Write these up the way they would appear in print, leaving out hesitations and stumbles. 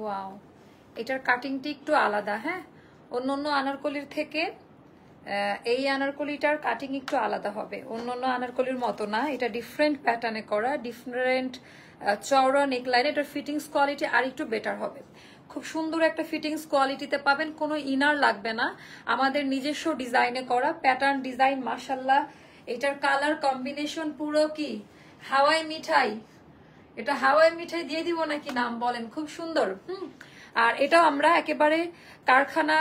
Wow, এটার কাটিংটি একটু আলাদা। হ্যাঁ, অন্য আনারকলির থেকে এই আনারকলিটার কাটিং একটু আলাদা হবে, অন্য আনারকলির মতো না। এটা ডিফারেন্ট প্যাটার্নে করা, ডিফারেন্ট চওড়া নেকলাইন। এটার ফিটিংস কোয়ালিটি আর একটু বেটার হবে। খুব সুন্দর একটা ফিটিংস কোয়ালিটিতে পাবেন, কোনো ইনার লাগবে না। আমাদের নিজস্ব ডিজাইনে করা, প্যাটার্ন ডিজাইন মাশাল্লাহ। এটার কালার কম্বিনেশন পুরো কি হাওয়াই মিঠাই। এটা হাওয়াই মিঠাই দিয়ে দিব নাকি নাম বলেন, খুব সুন্দর। আর এটাও আমরা একেবারে কারখানা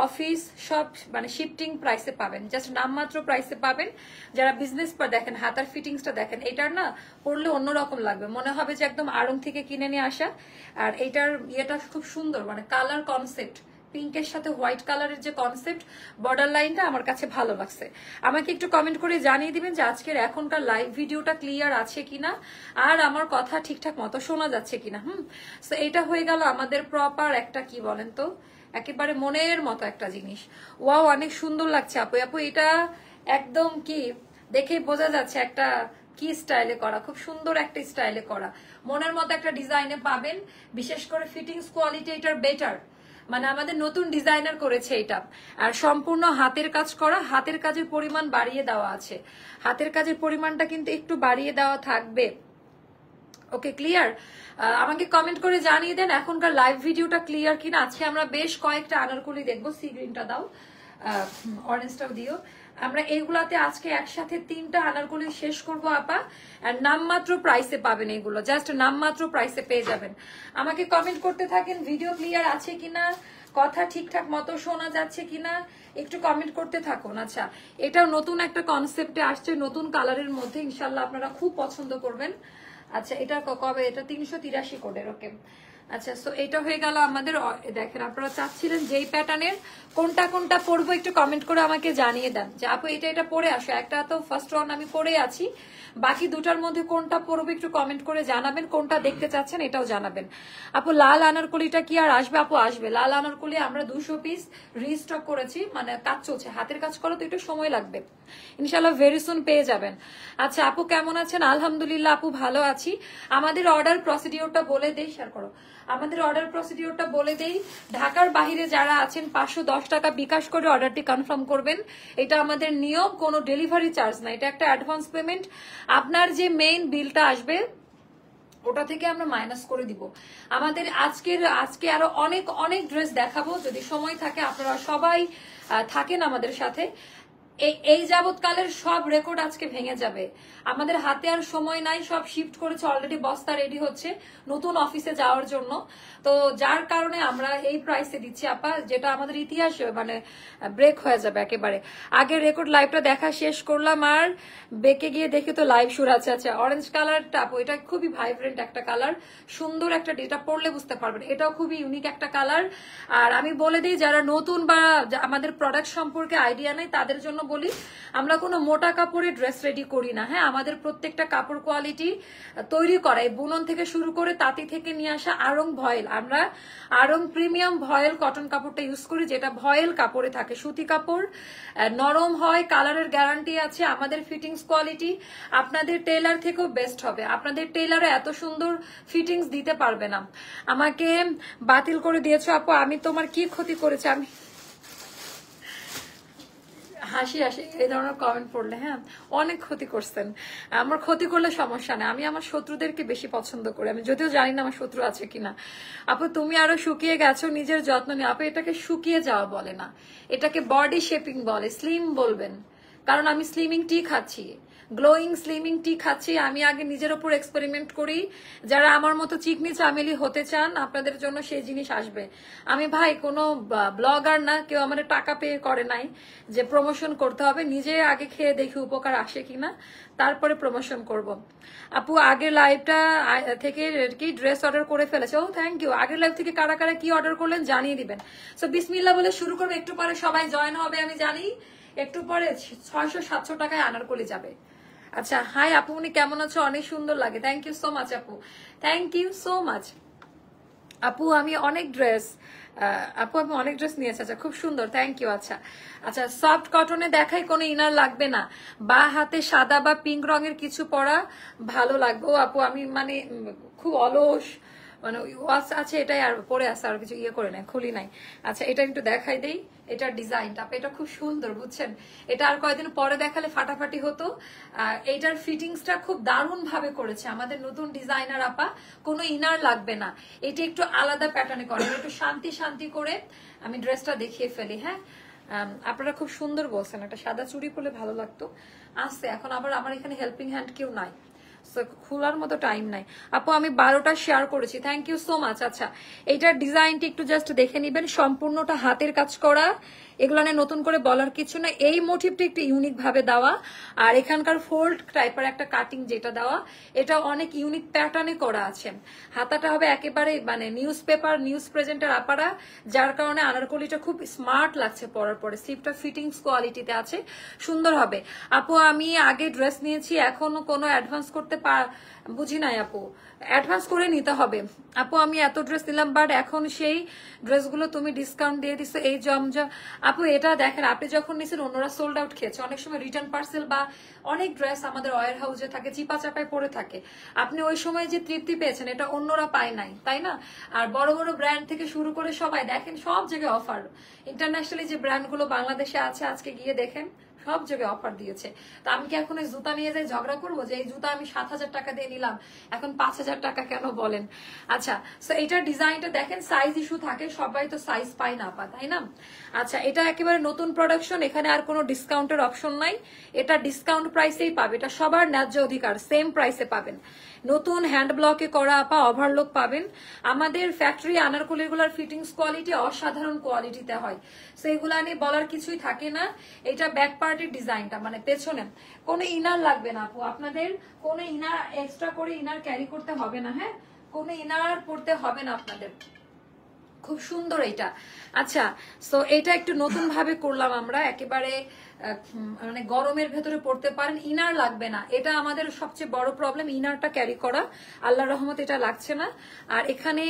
অফিস সব মানে শিফটিং প্রাইসে পাবেন, জাস্ট নামমাত্র প্রাইসে পাবেন। যারা বিজনেস দেখেন হাতার ফিটিংসটা দেখেন, এটার না পরলে অন্যরকম লাগবে, মনে হবে যে একদম আড়ং থেকে কিনে নিয়ে আসা। আর এটার ইয়েটা খুব সুন্দর, মানে কালার কনসেপ্ট পিঙ্কের সাথে হোয়াইট কালারের যে কনসেপ্ট, বর্ডার লাইনটা আমার কাছে ভালো লাগছে। আমাকে একটু কমেন্ট করে জানিয়ে দিবেন যে আজকের এখনকার লাইভ ভিডিওটা ক্লিয়ার আছে কিনা, আর আমার কথা ঠিকঠাক মতো শোনা যাচ্ছে কিনা। তো এটা হয়ে গেল আমাদের প্রপার একটা কি বলেন তো, একেবারে মনের মতো একটা জিনিস। ওয়াও, অনেক সুন্দর লাগছে আপু। আপু এটা একদম কি দেখে বোঝা যাচ্ছে একটা কি স্টাইলে করা, খুব সুন্দর একটা স্টাইলে করা, মনের মতো একটা ডিজাইনে পাবেন। বিশেষ করে ফিটিংস কোয়ালিটি এটার বেটার, মানে আমাদের নতুন ডিজাইনার করেছে এটা। আর সম্পূর্ণ হাতের কাজ করা, হাতের কাজের পরিমাণ বাড়িয়ে দেওয়া আছে, হাতের কাজের পরিমাণটা কিন্তু একটু বাড়িয়ে দেওয়া থাকবে। ওকে, ক্লিয়ার? আমাকে কমেন্ট করে জানিয়ে দেন এখনকার লাইভ ভিডিওটা ক্লিয়ার কিনা। আজকে আমরা বেশ কয়েকটা আনারকলি দেখবো। সি গ্রিনটা দাও, অরেঞ্জটাও দিও। আমরা এইগুলাতে আজকে একসাথে 3টা আনারকলি শেষ করবো আপা। আর নামমাত্র প্রাইসে পাবেন এগুলো, জাস্ট নামমাত্র প্রাইসে পেয়ে যাবেন। আমাকে কমেন্ট করতে থাকেন ভিডিও ক্লিয়ার আছে কিনা, কথা ঠিকঠাক মতো শোনা যাচ্ছে কিনা, একটু কমেন্ট করতে থাকুন। আচ্ছা, এটাও নতুন একটা কনসেপ্টে আসছে, নতুন কালারের মধ্যে, ইনশাল্লাহ আপনারা খুব পছন্দ করবেন। আচ্ছা, এটা কবে? এটা 383 কোডের। ওকে, আচ্ছা, সো এটা হয়ে গেল আমাদের। দেখেন, আপনারা চাচ্ছিলেন যেই প্যাটার্নের কোনটা কোনটা পরবো, একটু কমেন্ট করে আমাকে জানিয়ে দেন যে আপু এটা পরে আসো। একটা তো ফার্স্ট ওয়ান আমি পরে আছি, বাকি দুটার মধ্যে কোনটা পরবো একটু কমেন্ট করে জানাবেন, কোনটা দেখতে চাচ্ছেন এটাও জানাবেন। আপু লাল আনারকলিটা কি আর আসবে? আপু আসবে, লাল আনারকলি আমরা 200 পিস রিস্টক করেছি, মানে কাজ চলছে, হাতের কাজ করো তো একটু সময় লাগবে, ইনশাল্লাহ ভেরি সুন পেয়ে যাবেন। আচ্ছা আপু কেমন আছেন? আলহামদুলিল্লাহ আপু ভালো আছি। আমাদের অর্ডার প্রসিডিওরটা বলে দেই, শেয়ার করো। আমাদের অর্ডার প্রসিডিওরটা বলে দেই। ঢাকার বাইরে যারা আছেন 510 টাকা বিকাশ করে অর্ডারটি কনফার্ম করবেন, এটা আমাদের নিয়ম, কোনো ডেলিভারি চার্জ না, এটা একটা অ্যাডভান্স পেমেন্ট। আপনার যে মেইন বিলটা আসবে ওটা থেকে আমরা মাইনাস করে দিব। আমাদের আজকে আরো অনেক অনেক ড্রেস দেখাবো, যদি সময় থাকে আপনারা সবাই থাকেন আমাদের সাথে। এই যাবৎকালের সব রেকর্ড আজকে ভেঙে যাবে। আমাদের হাতে আর সময় নাই, সব শিফট করেছে অলরেডি, বস্তা রেডি হচ্ছে নতুন অফিসে যাওয়ার জন্য। তো যার কারণে আমরা এই প্রাইসে দিচ্ছি আপা, যেটা আমাদের ইতিহাসে মানে ব্রেক হয়ে যাবে একেবারে। আগে রেকর্ড লাইভটা দেখা শেষ করলাম, আর বেঁকে গিয়ে দেখি তো লাইভ শুরু আছে। আচ্ছা, অরেঞ্জ কালারটা আপু, এটা খুবই ভাইব্রেন্ট একটা কালার, সুন্দর একটা, এটা পরলে বুঝতে পারবেন এটাও খুবই ইউনিক একটা কালার। আর আমি বলে দিই, যারা নতুন বা আমাদের প্রোডাক্ট সম্পর্কে আইডিয়া নেই তাদের জন্য বলি, আমরা কোনো মোটা কাপড়ে ড্রেস রেডি করি না। হ্যাঁ, আমাদের প্রত্যেকটা কাপড় কোয়ালিটি তৈরি করা, এই বুনন থেকে শুরু করে তাঁতি থেকে নিয়ে আসা আড়ং ভয়েল, আমরা আড়ং প্রিমিয়াম ভয়েল কটন কাপড়টা ইউজ করি, যেটা ভয়েল কাপড়ে থাকে, সুতি কাপড়, নরম হয়, কালারের গ্যারান্টি আছে। আমাদের ফিটিংস কোয়ালিটি আপনাদের টেইলার থেকেও বেস্ট হবে, আপনাদের টেইলারও এত সুন্দর ফিটিংস দিতে পারবে না। আমাকে বাতিল করে দিয়েছো আপু, আমি তোমার কি ক্ষতি করেছি? আমি হাসি আসে এই ধরনের কমেন্ট পড়লে। হ্যাঁ, অনেক ক্ষতি করছেন, আমার ক্ষতি করলে সমস্যা নেই, আমি আমার শত্রুদেরকে বেশি পছন্দ করি, আমি যদিও জানি না আমার শত্রু আছে কিনা। আপু তুমি আরো শুকিয়ে গেছো, নিজের যত্ন নিয়ে। আপু এটাকে শুকিয়ে যাওয়া বলে না, এটাকে বডি শেপিং বলে, স্লিম বলবেন, কারণ আমি স্লিমিং টি খাচ্ছি, গ্লোয়িং স্লিমিং টি খাচ্ছি। আমি আগে নিজের উপর এক্সপেরিমেন্ট করি, যারা আমার মতো চিকনি চামেলি হতে চান আপনাদের জন্য সেই জিনিস আসবে। আমি ভাই কোনো ব্লগার না, কেউ আমার টাকা পে করে নাই যে প্রমোশন করতে হবে, নিজে আগে খেয়ে দেখি উপকার আসে কিনা, তারপরে প্রমোশন করব। আপু আগের লাইভটা থেকে কি ড্রেস অর্ডার করে ফেলেছে? ও থ্যাংক ইউ। আগের লাইভ থেকে কারা কারা কি অর্ডার করলেন জানিয়ে দিবেন। সো বিসমিল্লাহ বলে শুরু করবো, একটু পরে সবাই জয়েন হবে আমি জানি, একটু পরে 600-700 টাকায় আনারকলি যাবে। আচ্ছা, হাই আপু, উনি কেমন আছো? অনেক সুন্দর লাগে, থ্যাংক ইউ সো মাচ আপু, থ্যাংক ইউ সো মাচ আপু। আমি অনেক ড্রেস আমি অনেক ড্রেস নিয়েছি। আচ্ছা, খুব সুন্দর, থ্যাংক ইউ। আচ্ছা আচ্ছা, সফট কটনে দেখাই, কোনো ইনার লাগবে না, বা হাতে সাদা বা পিঙ্ক রঙের কিছু পরা ভালো লাগবে। ও আপু আমি মানে খুব অলস, মানে ওয়াচ আছে এটাই, আর পরে আছে, আর কিছু ইয়ে করে নাই, খুলি নাই। আচ্ছা এটা একটু দেখাই দেই, এটার ডিজাইনটা এটা খুব সুন্দর, বুঝছেন? এটা আর কয়েকদিন পরে দেখালে ফাটাফাটি হতো। এইটার ফিটিংসটা খুব দারুণ ভাবে করেছে আমাদের নতুন ডিজাইনার আপা, কোনো ইনার লাগবে না। এটা একটু আলাদা প্যাটার্নে করে, একটু শান্তি শান্তি করে আমি ড্রেসটা দেখিয়ে ফেলি। হ্যাঁ আপনারা খুব সুন্দর বলছেন, একটা সাদা চুড়ি পরলে ভালো লাগতো, আসছে। এখন আবার আমার এখানে হেল্পিং হ্যান্ড কেউ নাই, খোলার মতো টাইম নাই। আপু আমি 12টা শেয়ার করেছি, থ্যাংক ইউ সো মাচ। আচ্ছা এইটার ডিজাইনটি একটু জাস্ট দেখে নিবেন, সম্পূর্ণটা হাতের কাজ করা, এগুলো নিয়ে নতুন করে বলার কিছু না। এই মোটিভটা একটু ইউনিক ভাবে দেওয়া, আর এখানকার ফোল্ড টাইপের একটা কাটিং যেটা দেওয়া, এটা অনেক ইউনিক প্যাটার্নে করা আছে। হাতাটা হবে একেবারে মানে নিউজ পেপার, নিউজ প্রেজেন্টার আপারা, যার কারণে আনারকলিটা খুব স্মার্ট লাগছে পরার পরে। স্লিপটা ফিটিংস কোয়ালিটিতে আছে, সুন্দর হবে। আপু আমি আগে ড্রেস নিয়েছি, এখনো কোনো অ্যাডভান্স করতে বুঝি নাই আপু, অ্যাডভান্স করে নিতে হবে। আপু আমি এত ড্রেস নিলাম, বাট এখন সেই ড্রেসগুলো তুমি ডিসকাউন্ট দিয়ে দিছো, এই জমজম। আপু এটা দেখেন, আপনি যখন নিছেন অন্যরা সোল্ড আউট খেয়েছে, অনেক সময় রিটার্ন পার্সেল বা অনেক ড্রেস আমাদের ওয়ার হাউসে থাকে, চিপা চাপায় পড়ে থাকে, আপনি ওই সময় যে তৃপ্তি পেয়েছেন এটা অন্যরা পায় নাই, তাই না? আর বড় বড় ব্র্যান্ড থেকে শুরু করে সবাই দেখেন সব জায়গায় অফার, ইন্টারন্যাশনালি যে ব্র্যান্ডগুলো বাংলাদেশে আছে আজকে গিয়ে দেখেন সব জায়গায় অফার দিয়েছে। তো আমি কি এখন এই জুতা নিয়ে যাই ঝগড়া করবো যে এই জুতা আমি 7,000 টাকা দিয়ে নিলাম, এখন 5,000 টাকা কেন বলেন? আচ্ছা তো এটার ডিজাইনটা দেখেন, সাইজ ইস্যু থাকে, সবাই তো সাইজ পায় না পা, তাই না? আচ্ছা এটা একেবারে নতুন প্রোডাকশন, এখানে আর কোনো ডিসকাউন্টের অপশন নাই, এটা ডিসকাউন্ট প্রাইসেই পাবে, এটা সবার ন্যায্য অধিকার, সেম প্রাইসে পাবেন। নতুন হ্যান্ড ব্লকে করা আপা, ওভারলোক পাবেন। আমাদের ফ্যাক্টরি আনারকলিগুলার ফিটিংস কোয়ালিটি অসাধারণ কোয়ালিটিতে হয়, তো এগুলা নিয়ে বলার কিছুই থাকে না। এটা ব্যাক পার্টের ডিজাইনটা মানে পেছনে কোনো ইনার লাগবে না আপু, আপনাদের কোনো ইনার এক্সট্রা করে ইনার ক্যারি করতে হবে না। হ্যাঁ কোনো ইনার পড়তে হবে না আপনাদের, খুব সুন্দর এটা। আচ্ছা সো এটা একটু নতুন ভাবে করলাম আমরা, একেবারে মানে গরমের ভেতরে পড়তে পারেন, ইনার লাগবে না, এটা আমাদের সবচেয়ে বড় প্রবলেম, ইনারটা ক্যারি করা। আল্লাহর রহমত এটা লাগছে না। আর এখানে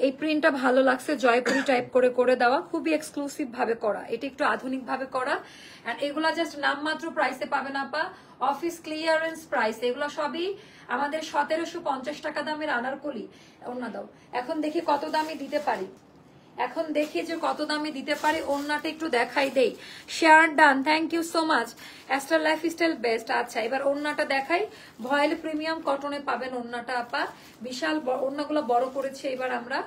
এই প্রিন্টটা ভালো লাগছে, জয়পুরি টাইপ করে করে দেওয়া, খুবই এক্সক্লুসিভ ভাবে করা, এটা একটু আধুনিক ভাবে করা। আর এগুলা জাস্ট নামমাত্র প্রাইসে পাবেন আপা, অফিস ক্লিয়ারেন্স প্রাইস, এগুলো সবই আমাদের 1750 টাকা দামের আনারকলি। ওন্না দাও, এখন দেখি কত দামে দিতে পারি, এখন দেখি যে কত দামে দিতে পারি। ওন্নাটা একটু দেখাই দেই, share done, thank you so much. Aster lifestyle best. আচ্ছা এবার ওন্নাটা দেখাই, ভয়েল প্রিমিয়াম কটনে পাবেন ওন্নাটা আপা, বিশাল ওন্নাগুলো বড় করেছে এবার আমরা।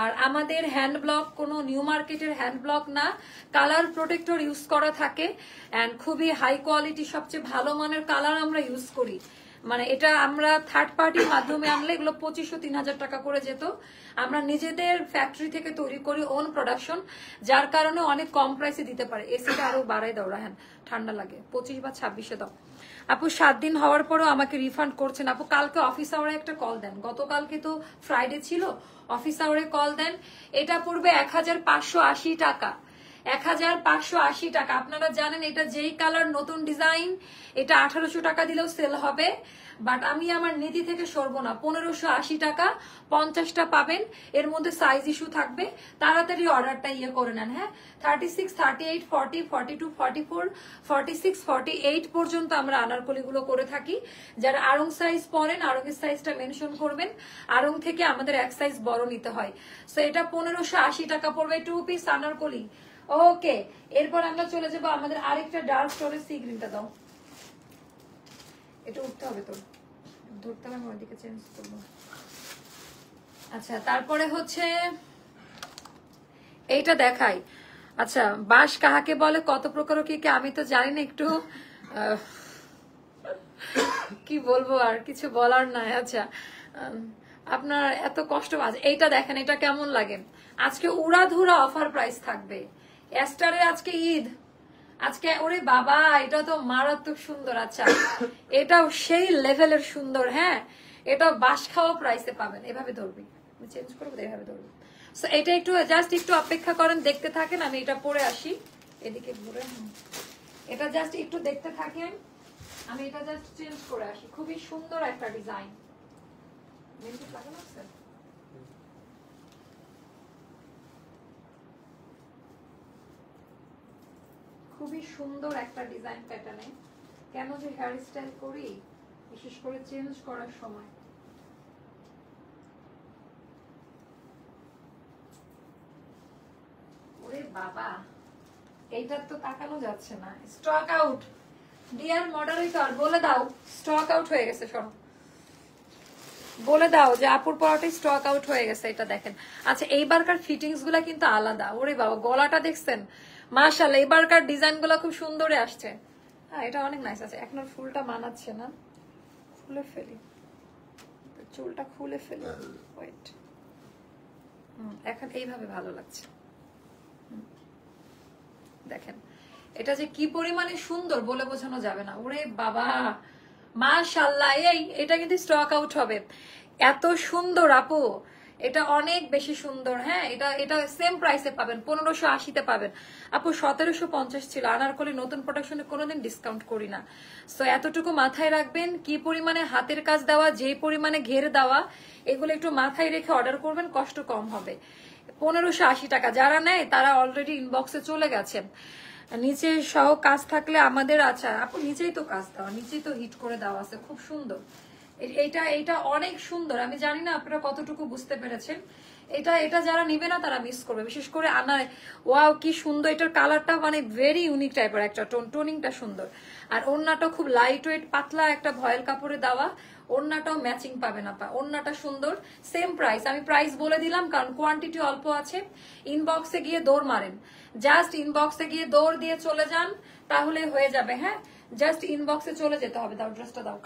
আর আমাদের হ্যান্ড ব্লক কোনো নিউ মার্কেটের হ্যান্ড ব্লক না, কালার প্রোটেক্টর ইউজ করা থাকে, এন্ড খুবই হাই কোয়ালিটি, সবচেয়ে ভালো মানের কালার আমরা ইউজ করি। মানে এটা আমরা থার্ড পার্টির মাধ্যমে আনলে এগুলো 2500-3000 টাকা করে যেত, আমরা নিজেদের ফ্যাক্টরি থেকে তৈরি করি, ওন প্রোডাকশন, যার কারণে অনেক কম প্রাইসে দিতে পারে। এসিটা আরো বাড়াই দাও রাহেন, ঠান্ডা লাগে, 25 বা 26-এ দাও। আপু 7 দিন হওয়ার পরেও আমাকে রিফান্ড করছেন। আপু কালকে অফিস আওয়ারে একটা কল দেন, গতকালকে তো ফ্রাইডে ছিল, অফিস আওয়ারে কল দেন। এটা পড়বে 1580 টাকা, 1580 টাকা। আপনারা জানেন এটা যেই কালার, নতুন ডিজাইন, এটা 1800 টাকা দিলেও সেল হবে, বাট আমি আমার নীতি থেকে সরবো না, 1580 টাকা 50টা পাবেন। এর মধ্যে সাইজ ইস্যু থাকবে, তাড়াতাড়ি অর্ডারটা ইয়ে করে নেন। হ্যাঁ 36, 38, 40, 42, 44, 46, 48 পর্যন্ত আমরা আনারকলিগুলো করে থাকি। যারা আড়ং সাইজ পরেন, আড়ংয়ের সাইজটা মেনশন করবেন, আড়ং থেকে আমাদের এক সাইজ বড় নিতে হয়। সো এটা 1580 টাকা পড়বে, 2 পিস আনারকলি। ওকে এরপর আমরা চলে যাবো আমাদের আরেকটা ডার্ক স্টোরেজ সি গ্রিনটা দাও, এটা উঠতে হবে, তো ধরতে হবে, ওইদিকে চেঞ্জ করবো। আচ্ছা তারপরে হচ্ছে এইটা দেখাই। আচ্ছা বাঁশ কাহাকে বলে, কত প্রকার কি কি আমি তো জানি না, একটু কি বলবো, আর কিছু বলার নাই। আচ্ছা আপনার এত কষ্ট, এইটা দেখেন, এটা কেমন লাগে, আজকে উড়াধুরা অফার প্রাইস থাকবে। এস্টারের আজকে ঈদ, আজকে ওরে বাবা এটা তো মারাত্মক সুন্দর। আচ্ছা এটাও সেই লেভেলের সুন্দর। হ্যাঁ এটাও বাস খাওয়া প্রাইসে পাবেন। এভাবে ধরবি, আমি চেঞ্জ করবো, এভাবে ধরবি। সো এটা একটু জাস্ট একটু অপেক্ষা করেন, দেখতে থাকেন, আমি এটা পরে আসি, এদিকে ঘুরে, এটা জাস্ট একটু দেখতে থাকেন, আমি এটা জাস্ট চেঞ্জ করে আসি। খুবই সুন্দর একটা ডিজাইন, লাগানো আছে, খুবই সুন্দর একটা ডিজাইন প্যাটার্নে। কেন যে হেয়ার স্টাইল করি, বিশেষ করে চেঞ্জ করার সময় বাবা এইটার তো তাকানো যাচ্ছে না, স্টক আউট ডিয়ার মডারেটর, বলে দাও স্টক আউট হয়ে গেছে। শোনো, বলে দাও যে আপুর পরাটাই স্টক আউট হয়ে গেছে। এটা দেখেন। আচ্ছা এইবারকার ফিটিংস গুলা কিন্তু আলাদা। ওরে বাবা গলাটা দেখছেন, মাশাআল্লাহ এবারকার ডিজাইন গুলা খুব সুন্দরে আসছে। হ্যাঁ এটা অনেক নাইস আছে। এখন ফুলটা মানাচ্ছে না, খুলে ফেলি, চুলটা খুলে ফেলি, ওয়েট। এখন এইভাবে ভালো লাগছে। দেখেন এটা যে কি পরিমাণে সুন্দর বলে বোঝানো যাবে না। ওরে বাবা মাশাআল্লাহ, এটা কিন্তু স্টক আউট হবে। এত সুন্দর আপু, এটা অনেক বেশি সুন্দর। হ্যাঁ এটা এটা সেম প্রাইসে পাবেন, 1580-তে পাবেন আপু। 1750 ছিল আনারকলি, নতুন প্রোডাকশনে কোনোদিন ডিসকাউন্ট করি না। সো এতটুকু মাথায় রাখবেন, কি পরিমাণে হাতের কাজ দেওয়া, যে পরিমাণে ঘের দেওয়া, এগুলো একটু মাথায় রেখে অর্ডার করবেন, কষ্ট কম হবে। 1580 টাকা যারা নেয় তারা অলরেডি ইনবক্সে চলে গেছে। নিচে সহ কাজ থাকলে আমাদের, আচ্ছা আপু নিচেই তো কাজ দেওয়া, নিচেই তো হিট করে দেওয়া আছে, খুব সুন্দর। এটা অনেক সুন্দর। আমি জানি না আপনারা কতটুকু বুঝতে পেরেছেন। এটা যারা নিবে না তারা মিস করবে, বিশেষ করে আনার। ওয়াও কি সুন্দর, এটার কালারটা মানে ভেরি ইউনিক টাইপের একটা টোনিংটা সুন্দর। আর ওড়নাটা খুব লাইট ওয়েট পাতলা একটা ভয়েল কাপড়ে দেওয়া, ওড়নাটাও ম্যাচিং পাবেন আপা, ওড়নাটা সুন্দর। সেম প্রাইস, আমি প্রাইস বলে দিলাম কারণ কোয়ান্টিটি অল্প আছে। ইনবক্সে গিয়ে দৌড় মারেন, জাস্ট ইনবক্সে গিয়ে দৌড় দিয়ে চলে যান, তাহলে হয়ে যাবে। হ্যাঁ জাস্ট ইনবক্সে চলে যেতে হবে। দাও ড্রেসটা দাও।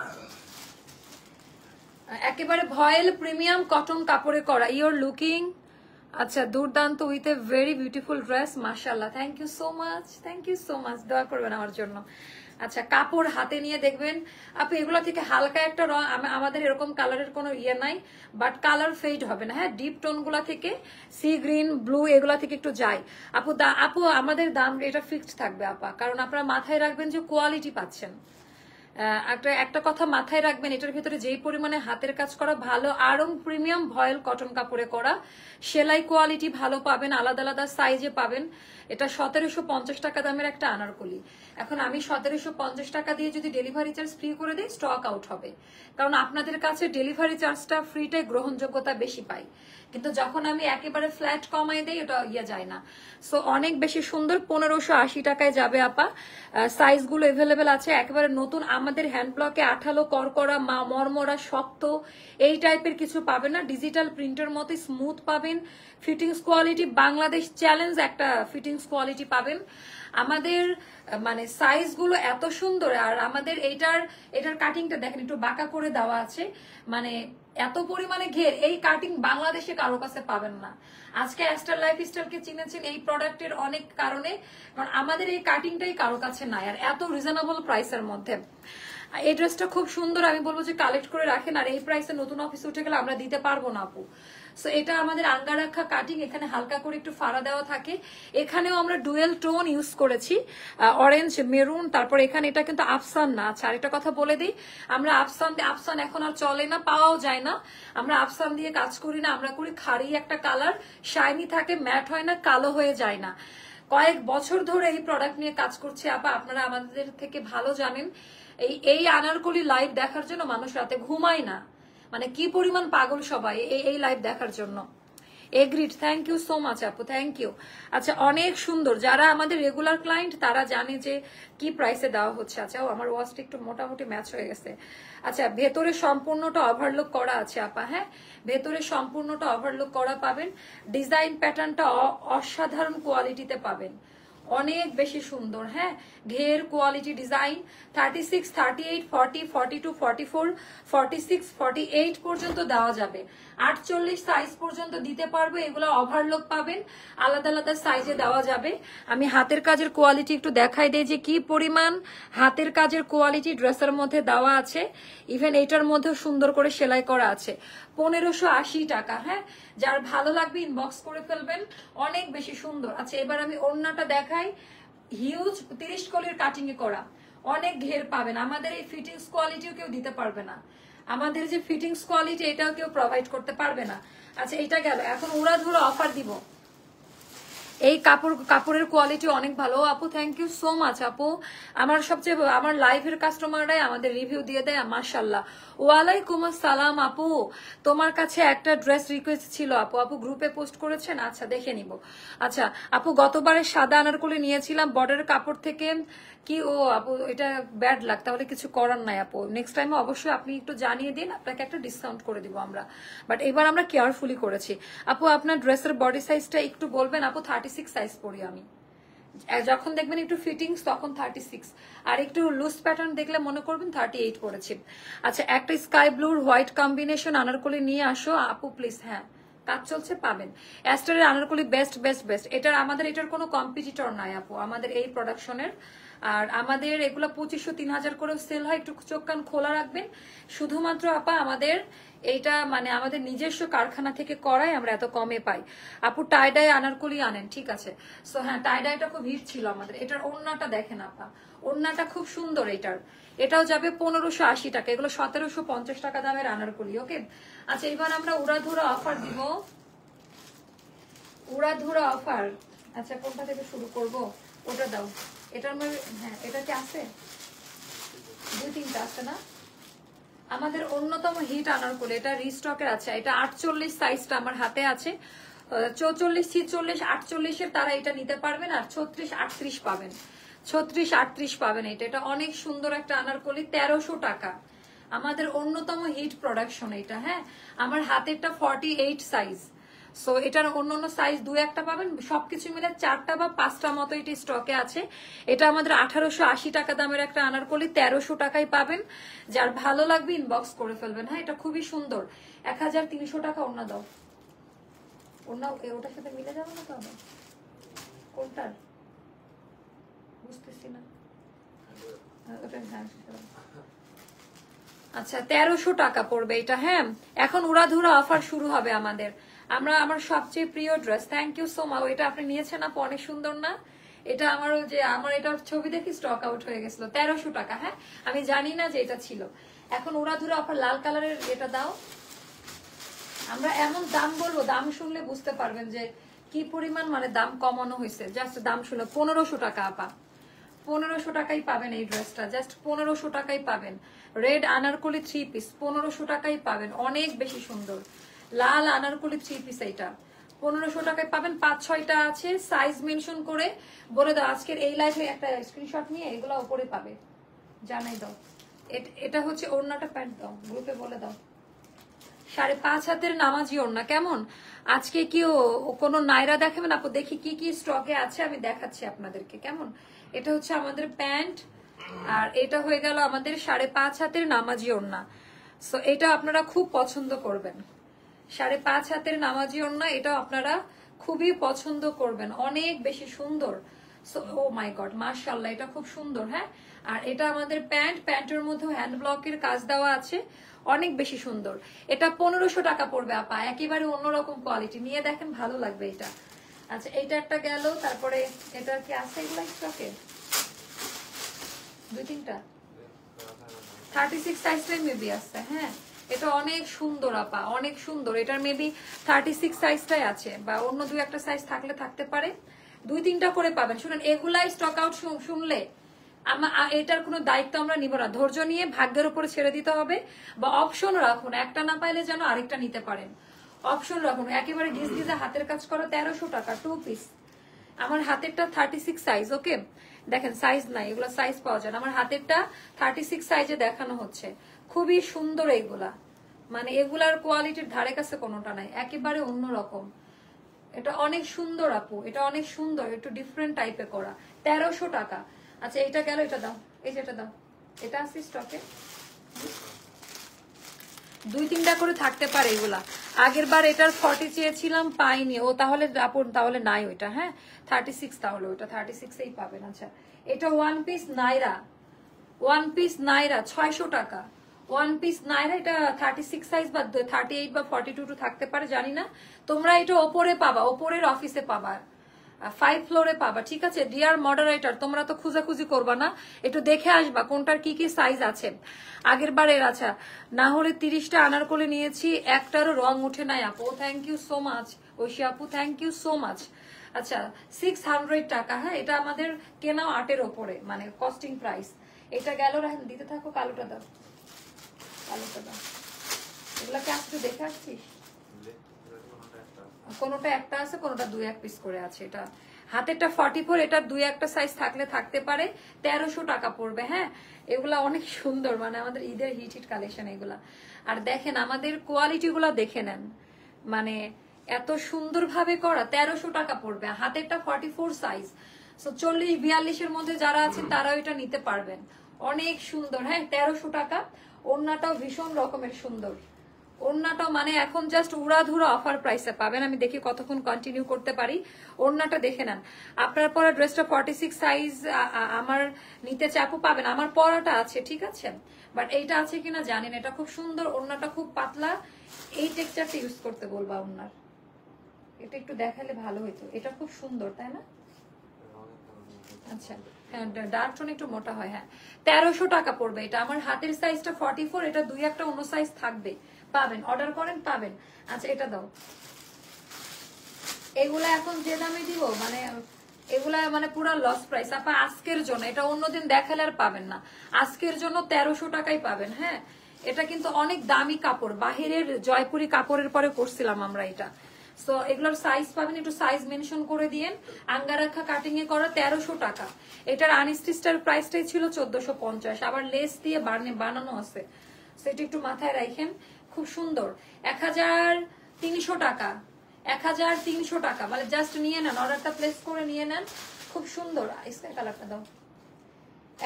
একেবারে ভয়েল প্রিমিয়াম কটন কাপড়ে করা, ইউর লুকিং আচ্ছা দুর্দান্ত with a very beautiful dress, মাশাআল্লাহ। Thank you so much, thank you so much, দোয়া করবেন আমার জন্য। আচ্ছা কাপড় হাতে নিয়ে দেখবেন আপনি, এগুলো থেকে হালকা একটা রং, আমাদের এরকম কালারের কোনো ইয়ে নাই, বাট কালার ফেড হবে না। হ্যাঁ ডিপ টোন গুলা থেকে, সি গ্রিন ব্লু এগুলা থেকে একটু যাই আপু আমাদের দাম এটা ফিক্সড থাকবে আপা, কারণ আপনারা মাথায় রাখবেন যে কোয়ালিটি পাচ্ছেন। একটা কথা মাথায় রাখবেন, এটার ভিতরে যেই পরিমাণে হাতের কাজ করা ভালো, আরং প্রিমিয়াম ভয়েল কটন কাপড়ে করা, সেলাই কোয়ালিটি ভালো পাবেন, আলাদা আলাদা সাইজে পাবেন। এটা 1750 টাকা দামের একটা আনারকলি। এখন আমি 1750 টাকা দিয়ে যদি ডেলিভারি চার্জ ফ্রি করে দিই, স্টক আউট হবে, কারণ আপনাদের কাছে ডেলিভারি চার্জটা ফ্রিটাই গ্রহণযোগ্যতা বেশি পাই। কিন্তু যখন আমি একেবারে ফ্ল্যাট কমাই দেই ওটা ইয়ে যায় না। সো অনেক বেশি সুন্দর, 1580 টাকায় যাবে আপা। সাইজগুলো এভেলেবেল আছে, একেবারে নতুন। আমাদের হ্যান্ড ব্লকে আঠালো করকরা মরমরা শক্ত এই টাইপের কিছু পাবেন না, ডিজিটাল প্রিন্টের মতো স্মুথ পাবেন। ফিটিংস কোয়ালিটি বাংলাদেশ চ্যালেঞ্জ একটা ফিটিংস কোয়ালিটি পাবেন। আমাদের মানে সাইজগুলো এত সুন্দর, আর আমাদের এটার কাটিংটা দেখেন একটু বাঁকা করে দেওয়া আছে, মানে এত পরিমাণে ঘের, এই কাটিং বাংলাদেশে কারো কাছে পাবেন না। আজকে অ্যাস্টার লাইফস্টাইলকে চিনেছেন এই প্রোডাক্টের অনেক কারণে, কারণ আমাদের এই কাটিংটাই কারো কাছে নাই, আর এত রিজনেবল প্রাইসের মধ্যে। এই ড্রেসটা খুব সুন্দর, আমি বলবো যে কালেক্ট করে রাখেন, আর এই প্রাইসে নতুন অফিসে উঠে গেলে আমরা দিতে পারবো না আপু। সো এটা আমাদের আঙ্গারাখা কাটিং, এখানে হালকা করে একটু ফাড়া দেওয়া থাকে। এখানেও আমরা ডুয়েল টোন ইউজ করেছি, অরেঞ্জ মেরুন, তারপর এখানে এটা কিন্তু আফসান না। আচ্ছা আরেকটা কথা বলে দিই, আমরা আফসান এখন আর চলে না, পাওয়াও যায় না। আমরা আফসান দিয়ে কাজ করি না, আমরা করি খাড়ি একটা কালার, শাইনি থাকে, ম্যাট হয় না, কালো হয়ে যায় না। কয়েক বছর ধরে এই প্রোডাক্ট নিয়ে কাজ করছি আপা, আপনারা আমাদের থেকে ভালো জানেন। এই আনারকলি লাইভ দেখার জন্য মানুষ রাতে ঘুমায় না, মানে কি পরিমাণ পাগল সবাই এই লাইভ দেখার জন্য। Agreed, thank you so much আপু, থ্যাংক ইউ। আচ্ছা অনেক সুন্দর, যারা আমাদের রেগুলার ক্লায়েন্ট তারা জানে যে কি প্রাইসে দেওয়া হচ্ছে। আচ্ছা আমার ওয়াচটা একটু মোটামুটি ম্যাচ হয়ে গেছে। আচ্ছা ভেতরে সম্পূর্ণটা ওভারলুক করা আছে আপা, হ্যাঁ ভেতরে সম্পূর্ণটা ওভারলুক করা পাবেন। ডিজাইন প্যাটার্নটা অসাধারণ কোয়ালিটিতে পাবেন, অনেক বেশি সুন্দর। হ্যাঁ ঘের কোয়ালিটি ডিজাইন 36, 38, 40, 42, 44, 46, 48 পর্যন্ত দেওয়া যাবে, 48 সাইজ পর্যন্ত দিতে পারবো। এগুলো ওভারলক পাবেন, আলাদা আলাদা সাইজে দেওয়া যাবে। আমি হাতের কাজের কোয়ালিটি একটু দেখাই দিই যে কি পরিমাণ হাতের কাজের কোয়ালিটি ড্রেসের মধ্যে দেওয়া আছে। ইভেন এটার মধ্যেও সুন্দর করে সেলাই করা আছে। 1580 টাকা। হ্যাঁ যার ভালো লাগবে ইনবক্স করে ফেলবেন, অনেক বেশি সুন্দর। আচ্ছা এবার আমি ওড়নাটা দেখাই, হিউজ 30 কলির কাটিং এ করা, অনেক ঘের পাবেন। আমাদের এই ফিটিংস কোয়ালিটিও কেউ দিতে পারবে না, আমাদের যে ফিটিংস কোয়ালিটি এটাও কেউ প্রোভাইড করতে পারবে না। আচ্ছা এটা গেল, এখন ওরা ধরো অফার দিব। এই কাপড়ের কোয়ালিটি অনেক ভালো আপু, থ্যাংক ইউ সো মাচ আপু। আমার লাইভের কাস্টমাররাই আমাদের রিভিউ দিয়ে দেয়, মাশাআল্লাহ। ওয়ালাইকুম আসসালাম আপু, তোমার কাছে একটা ড্রেস রিকোয়েস্ট ছিল আপু। আপু গ্রুপে পোস্ট করেছেন, আচ্ছা দেখে নিব। আচ্ছা আপু, গতবারে সাদা আনারকলি নিয়েছিলাম বর্ডারের কাপড় থেকে, কি ও আপু এটা ব্যাড লাগ, তাহলে কিছু করার নাই আপু। নেক্সট টাইমে অবশ্যই আপনি একটু জানিয়ে দিন, আপনাকে একটা ডিসকাউন্ট করে দিব আমরা। বাট এবার আমরা কেয়ারফুলি করেছি আপু। আপনার ড্রেসের বডি সাইজটা একটু বলবেন আপু? 36 সাইজ পরি আমি। যখন দেখবেন একটু ফিটিংস তখন 36, আর একটু লুজ প্যাটার্ন দেখলে মনে করবেন 38 পরেছি। আচ্ছা, একটা স্কাই ব্লুর হোয়াইট কম্বিনেশন আনারকলি নিয়ে আসো আপু প্লিজ। হ্যাঁ, কাজ চলছে, পাবেন। অ্যাস্টারের আনারকলি বেস্ট বেস্ট বেস্ট। এটার কোনো কম্পিটিটর নাই আপু আমাদের এই প্রোডাকশনের। আর আমাদের এগুলো 2500-3000 করেও সেল হয়, একটু চোখ কান খোলা রাখবেন। শুধুমাত্র আপা আমাদের এইটা মানে আমাদের নিজস্ব কারখানা থেকে করাই, আমরা এত কমে পাই। আপু টাইডাই আনারকলি আনেন, ঠিক আছে। সো হ্যাঁ, টাইডাইটা খুব হিট ছিল আমাদের। এটার ওড়নাটা দেখেন আপা, ওড়নাটা খুব সুন্দর এটাও যাবে 1580 টাকা। এগুলো 1750 টাকা দামের আনারকলি। ওকে, আচ্ছা এবার আমরা উড়াধুরা অফার দিব, উড়াধুরা অফার। আচ্ছা কোনটা থেকে শুরু করব? ওটা দাও। এটার মধ্যে হ্যাঁ, এটা কি আছে? 2-3টা আছে না? আমাদের অন্যতম হিট আনারকলি, এটা রিস্টকের আছে। এটা 48 সাইজটা আমার হাতে আছে। 44, 46, 48 তারা এটা নিতে পারবেন। আর 36, 38 পাবেন। 36, 38 পাবেন। এটা অনেক সুন্দর একটা আনারকলি, 1300 টাকা। আমাদের অন্যতম হিট প্রোডাকশন এটা। হ্যাঁ, আমার হাতেরটা 48 সাইজ। সো এটার অন্য সাইজ 2-1টা পাবেন, সবকিছু মিলে 4টা বা 5টা মতো এটি স্টকে আছে। এটা আমাদের 1880 টাকা দামের একটা আনারকলি, 1300 টাকায় পাবেন। যার ভালো লাগবে ইনবক্স করে ফেলবেন। হ্যাঁ, এটা খুবই সুন্দর। 1300 টাকা। ওড়না দাও, ওড়না ওটার সাথে মিলে যাবে না তো? আবার কোনটার বুঝতেছি না। ওটা হ্যাঁ, আচ্ছা 1300 টাকা পড়বে এটা। হ্যাঁ, এখন উড়াধুরা অফার শুরু হবে আমাদের। আমার সবচেয়ে প্রিয় dress, thank you so much. এটা আপনি নিয়েছেন আপু, অনেক সুন্দর না? এটা আমার এটার ছবি দেখি স্টক আউট হয়ে গেছিল। 1300 টাকা। হ্যাঁ, আমি জানি না যে এটা ছিল। এখন উড়াধুরা অফার, লাল কালারের এটা দাও। আমরা এমন দাম বলবো, দাম শুনলে বুঝতে পারবেন যে কি পরিমাণ মানে দাম কমানো হয়েছে। জাস্ট দাম শুনলে 1500 টাকা আপা, 1500 টাকাই পাবেন এই ড্রেসটা। জাস্ট 1500 টাকাই পাবেন। রেড আনারকলি 3 পিস 1500 টাকাই পাবেন। অনেক বেশি সুন্দর লাল আনারকলি 3 পিস, এইটা 1500 টাকায় পাবেন। 5-6টা আছে, সাইজ মেনশন করে বলে দাও। আজকের এই লাইভে একটা স্ক্রিনশট নিয়ে এগুলো উপরে পাবে, জানাই দাও। এটা হচ্ছে ওড়নাটা, প্যান্ট দাও, গ্রুপে বলে দাও। 5.5 হাতের নামাজি ওড়না। কেমন আজকে কি কোনো নাইরা দেখাবেন আপু? দেখি কি কি স্টকে আছে, আমি দেখাচ্ছি আপনাদেরকে। কেমন, এটা হচ্ছে আমাদের প্যান্ট, আর এটা হয়ে গেল আমাদের 5.5 হাতের নামাজি ওড়না। সো এটা আপনারা খুব পছন্দ করবেন। 5.5 হাতের নামাজি ওড়না, এটা আপনারা খুবই পছন্দ করবেন, অনেক বেশি সুন্দর। সো ও মাই গড, মাশাআল্লাহ, এটা খুব সুন্দর। হ্যাঁ, আর এটা আমাদের প্যান্টের মধ্যে হ্যান্ড ব্লকের কাজ দেওয়া আছে, অনেক বেশি সুন্দর। এটা 1500 টাকা পড়বে আপা, একেবারে অন্যরকম কোয়ালিটি। নিয়ে দেখেন, ভালো লাগবে এটা। আচ্ছা এইটা একটা গেল, তারপরে এটা কি আছে এগুলো স্টকে? 2-3টা 36 সাইজটাই মেবি আছে। হ্যাঁ, এটা অনেক সুন্দর আপা, অনেক সুন্দর। এটার মেবি 36 সাইজটাই আছে, বা অন্য 2-1টা সাইজ থাকলে থাকতে পারে। 2-3টা করে পাবেন। শুনেন, এগুলাই স্টক আউট শুনলে এটার কোনো দায়িত্ব আমরা নিব না। ধৈর্য নিয়ে ভাগ্যের উপরে ছেড়ে দিতে হবে, বা অপশন রাখুন, একটা না পাইলে যেন আরেকটা নিতে পারেন। অপশন রাখুন। একেবারে গিজগিজা হাতের কাজ করা, 1300 টাকা 2 পিস। আমার হাতেরটা 36 সাইজ। ওকে, দেখেন সাইজ নাই, এগুলো সাইজ পাওয়া যায় না। আমার হাতেরটা 36 সাইজে দেখানো হচ্ছে। খুবই সুন্দর এইগুলা, মানে এগুলার কোয়ালিটির ধারে কাছে কোনোটা নাই, একেবারে অন্যরকম। এটা অনেক সুন্দর আপু, এটা অনেক সুন্দর, একটু ডিফারেন্ট টাইপে করা, 1300 টাকা। আচ্ছা এটা গেল, এটা দাও, এই যে এটা দাও। এটা আছে স্টকে, 2-3টা করে থাকতে পারে এগুলা। আগের বার এটার 40 চেয়েছিলাম, পাইনি। ও তাহলে আপন তাহলে নাই ওইটা। হ্যাঁ, 36, তাহলে ওইটা 36এই পাবেন। আচ্ছা এটা 1 পিস নাইরা, 1 পিস নাইরা 600 টাকা। 1 পিস নাইরা, এটা 36 সাইজ বা 38 বা 42 থাকতে পারে, জানি না। তোমরা এটা ওপরে পাবা, ওপরের অফিসে পাবা, 5 ফ্লোরে পাবা। ঠিক আছে ডিয়ার মডারেটর, তোমরা তো খুঁজাখুঁজি করবা না, একটু দেখে আসবা কোনটার কি কি সাইজ আছে আগের বারের। আচ্ছা না হলে 30টা আনারকলি নিয়েছি, একটারও রং উঠে নাই আপু। Thank you so much Oishi আপু, থ্যাংক ইউ সো মাচ। আচ্ছা 600 টাকা। হ্যাঁ, এটা আমাদের কেনা 8-এর ওপরে, মানে কস্টিং প্রাইস। এটা গেল, রাখেন দিতে থাকো। কালোটা দাও, কালোটা দাও। এগুলাকে আজকে দেখে আসছিস? কোনোটা একটা আছে, কোনোটা 2-1 পিস করে আছে। এটা হাতেরটা 44, এটা 2-1টা সাইজ থাকলে থাকতে পারে। 1300 টাকা পড়বে। হ্যাঁ, এগুলা অনেক সুন্দর, মানে আমাদের ঈদের হিট হিট কালেকশন এগুলা। আর দেখেন আমাদের কোয়ালিটি গুলা দেখে নেন, মানে এত সুন্দর ভাবে করা। 1300 টাকা পড়বে, হাতেরটা 44 সাইজ। সো 40-42-এর মধ্যে যারা আছেন তারাও এটা নিতে পারবেন। অনেক সুন্দর। হ্যাঁ, 1300 টাকা। ওড়নাটাও ভীষণ রকমের সুন্দর। ওড়নাটা মানে এখন জাস্ট উড়াধুরা অফার প্রাইসে পাবেন। আমি দেখি কতক্ষণ কন্টিনিউ করতে পারি। ওড়নাটা দেখে নেন। আপনার পরা ড্রেসটা 46 সাইজ আমার নিতে চাপু পাবেন। আমার পরাটা আছে, ঠিক আছে, বাট এইটা আছে কিনা জানেন। এটা খুব সুন্দর, ওড়নাটা খুব পাতলা। এই টেক্সচারটা ইউজ করতে বলবা ওড়নার। এটা একটু দেখালে ভালো হইতো। এটা খুব সুন্দর, তাই না? আচ্ছা, হ্যাঁ, ডার্ক টোন একটু মোটা হয়। হ্যাঁ, 1300 টাকা পড়বে এটা। আমার হাতের সাইজটা 44, এটা 2-1টা অন্য সাইজ থাকবে, পাবেন। অর্ডার করেন, পাবেন। আচ্ছা, এটা দাও। এগুলা এখন যে দামে দিব, মানে এগুলা মানে পুরো লস প্রাইস আপা আজকের জন্য। এটা অন্যদিন দেখালে আর পাবেন না। আজকের জন্য 1300 টাকাই পাবেন। হ্যাঁ, এটা কিন্তু অনেক দামি কাপড়, বাহিরের জয়পুরি কাপড়ের পরে করছিলাম আমরা এটা। সো এগুলোর সাইজ পাবেন, একটু সাইজ মেনশন করে দিয়েন। আঙ্গারাখা কাটিং এ করা 1300 টাকা। এটার আনস্টিচটার প্রাইসটাই ছিল 1450, আবার লেস দিয়ে বানানো আছে। সেটা একটু মাথায় রাখেন। খুব সুন্দর। 1300 টাকা, 1300 টাকা, মানে জাস্ট নিয়ে নেন, অর্ডারটা প্লেস করে নিয়ে নেন। খুব সুন্দর। স্কাই কালারটা দাও।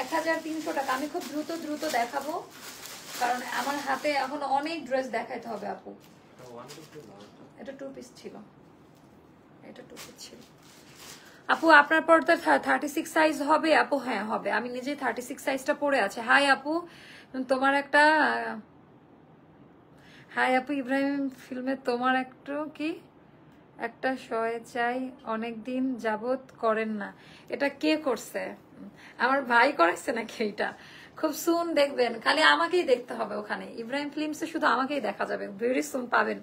1300 টাকা। আমি খুব দ্রুত দেখাবো, কারণ আমার হাতে এখন অনেক ড্রেস দেখাইতে হবে আপু। এটা 2 পিস ছিল, এটা 2 পিস ছিল। আপু আপনার পর্দা 36 সাইজ হবে আপু? হ্যাঁ হবে, আমি নিজেই 36 সাইজটা পরে আছে। হাই আপু, তোমার একটা, হাই আপু ইব্রাহিম ফিল্মে তোমার একটু কি একটা শয়ে চাই, অনেকদিন যাবত করেন না। এটা কে করছে? আমার ভাই করাইছে নাকি? এটা খুব সুন দেখবেন, খালি আমাকেই দেখতে হবে ওখানে। ইব্রাহিম ফিল্মসে শুধু আমাকেই দেখা যাবে, ভেরি সুন পাবেন।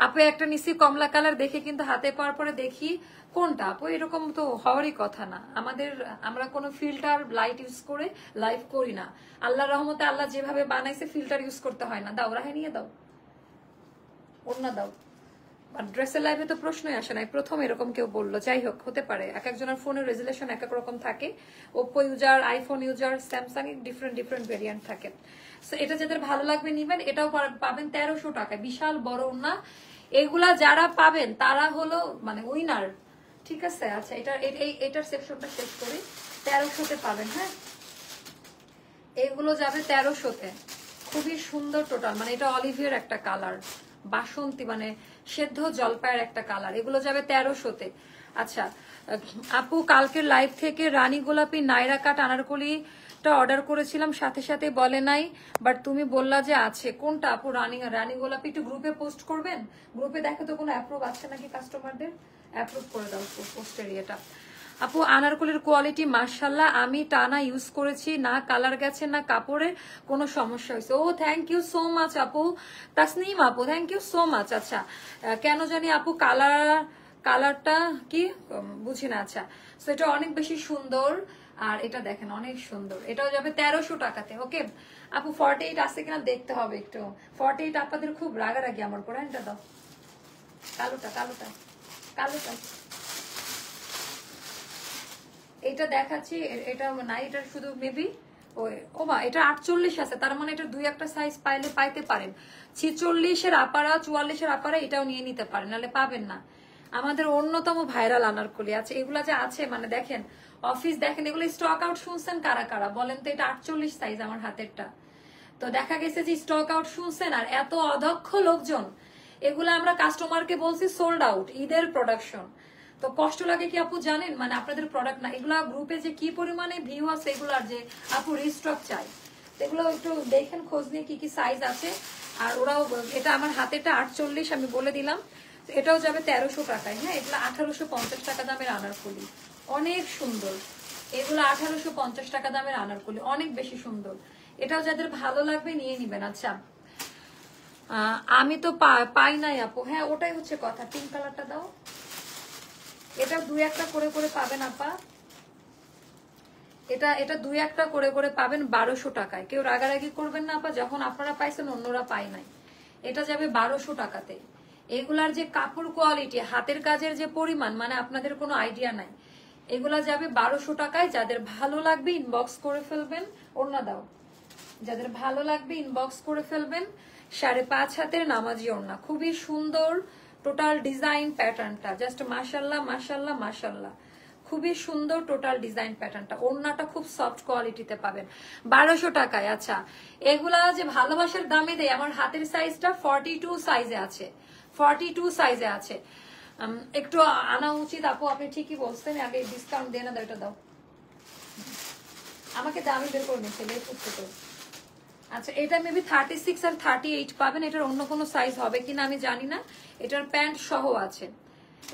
আপু একটা নিচে কমলা কালার দেখে কিন্তু হাতে পাওয়ার পরে দেখি কোনটা আপু, এরকম তো হওয়ারই কথা না। আমরা কোনো ফিল্টার লাইট ইউজ করে লাইভ করি না। আল্লাহর রহমতে আল্লাহ যেভাবে বানাইছে ফিল্টার ইউজ করতে হয় না। দাও, রাহে নিয়ে দাও, ওড়না দাও। ড্রেসের লাইভে তো প্রশ্নই আসে নাই, প্রথম এরকম কেউ বললো। যাই হোক, হতে পারে, এক একজনের ফোনের রেজুলেশন এক এক রকম থাকে। Oppo user, iPhone user, Samsung এর ডিফারেন্ট ভেরিয়েন্ট থাকে। সো এটা যাদের ভালো লাগবে নিবেন। এটাও পাবেন 1300 টাকায়, বিশাল বড় ওড়না। এগুলা যারা পাবেন তারা হলো মানে উইনার, ঠিক আছে। আচ্ছা, এটার সেকশনটা শেষ করি। 1300-তে পাবেন। হ্যাঁ, এগুলো যাবে 1300-তে। খুবই সুন্দর টোটাল, মানে এটা অলিভিয়ার একটা কালার, বাসন্তী মানে সেদ্ধ জলপাইয়ের একটা কালার। এগুলো যাবে 1300-তে। আচ্ছা আপু, কালকের লাইভ থেকে রানী গোলাপি নাইরা কাট আনারকলিটা অর্ডার করেছিলাম, সাথে সাথে বলে নাই, বাট তুমি বললা যে আছে। কোনটা আপু? রানী গোলাপি একটু গ্রুপে পোস্ট করবেন। গ্রুপে দেখো তো কোনো অ্যাপ্রুভ আছে নাকি, কাস্টমারদের অ্যাপ্রুভ করে দাও পোস্টের ইয়েটা। আপু আনারকলির কোয়ালিটি মাশাআল্লাহ, আমি টানা ইউজ করেছি, না কালার গেছে না কাপড়ে কোনো সমস্যা হয়েছে। ও থ্যাংক ইউ সো মাচ আপু। তাসনিম আপু থ্যাংক ইউ সো মাচ। আচ্ছা, কেন জানি আপু কালারটা কি বুঝি না। আচ্ছা, তো এটা অনেক বেশি সুন্দর। আর এটা দেখেন অনেক সুন্দর, এটাও যাবে 1300 টাকাতে। ওকে আপু, 48 আছে কিনা দেখতে হবে একটু। 48 আপনাদের খুব রাগারাগি আমার পরে। এটা দাও, কালোটা কালোটা কালোটা। এটা দেখাচ্ছি, এটা নাই, এটা শুধু মেবি ও মা, এটা 48 আছে, তার মানে এটা 2-1টা সাইজ পাইতে পারেন। 46-এর আপারা, 44-এর আপারা এটাও নিয়ে নিতে পারেন, নাহলে পাবেন না। আমাদের অন্যতম ভাইরাল আনারকলি আছে। এগুলা যে আছে মানে দেখেন, অফিস দেখেন, এগুলো স্টক আউট শুনছেন কারা কারা বলেন তো? এটা 48 সাইজ আমার হাতেরটা। তো দেখা গেছে যে স্টক আউট শুনছেন, আর এত অদক্ষ লোকজন, এগুলো আমরা কাস্টমারকে বলছি সোল্ড আউট, ঈদের প্রোডাকশন। তো কষ্ট লাগে কি আপু জানেন, মানে আপনাদের প্রোডাক্ট না, এগুলা গ্রুপে যে কি পরিমাণে ভিউ আছে এগুলার, যে আপু রিস্টক চাই, এগুলো একটু দেখেন, খোঁজ নিয়ে কি কি সাইজ আছে। আর ওরাও, এটা আমার হাতেটা 48 আমি বলে দিলাম। এটাও যাবে 1300 টাকায়। হ্যাঁ, এগুলো 1850 টাকা দামের আনারকলি, অনেক সুন্দর। এগুলো 1850 টাকা দামের আনারকলি, অনেক বেশি সুন্দর। এটাও যাদের ভালো লাগবে নিয়ে নিবেন। আচ্ছা, আমি তো পাই নাই আপু। হ্যাঁ, ওটাই হচ্ছে কথা। পিঙ্ক কালারটা দাও, এটা 2-1টা করে করে পাবেন আপা, এটা 2-1টা করে করে পাবেন 1200 টাকায়। কেউ রাগারাগি করবেন না আপা, যখন আপনারা পাইছেন অন্যরা পায় নাই। এটা যাবে 1200 টাকাতে। এগুলার যে কাপড় কোয়ালিটি, হাতের কাজের যে পরিমাণ, মানে আপনাদের কোনো আইডিয়া নাই। এগুলা যাবে 1200 টাকায়। যাদের ভালো লাগবে ইনবক্স করে ফেলবেন। ওড়না দাও, যাদের ভালো লাগবে ইনবক্স করে ফেলবেন। 5.5 হাতের নামাজি ওড়না, খুবই সুন্দর টোটাল ডিজাইন প্যাটার্নটা, জাস্ট মাশাল্লাহ মাশাল্লাহ মাশাল্লাহ, খুবই সুন্দর টোটাল ডিজাইন প্যাটার্নটা। ওড়নাটা খুব সফট কোয়ালিটিতে পাবেন 1200 টাকায়। আচ্ছা, এগুলা যে ভালোবাসার দামে দেয়, আমার হাতের সাইজটা 42 সাইজে আছে, 42 সাইজে আছে। একটু আনা উচিত আপু, আপনি ঠিকই বলছেন। আগে ডিসকাউন্ট দিয়ে না, এটা দাও আমাকে, দামি বের করে নিচ্ছে লেট করতে তো। আচ্ছা, এটা মেবি 36 আর 38 পাবেন। এটার অন্য কোনো সাইজ হবে কিনা আমি জানি না। এটার প্যান্ট সহ আছে,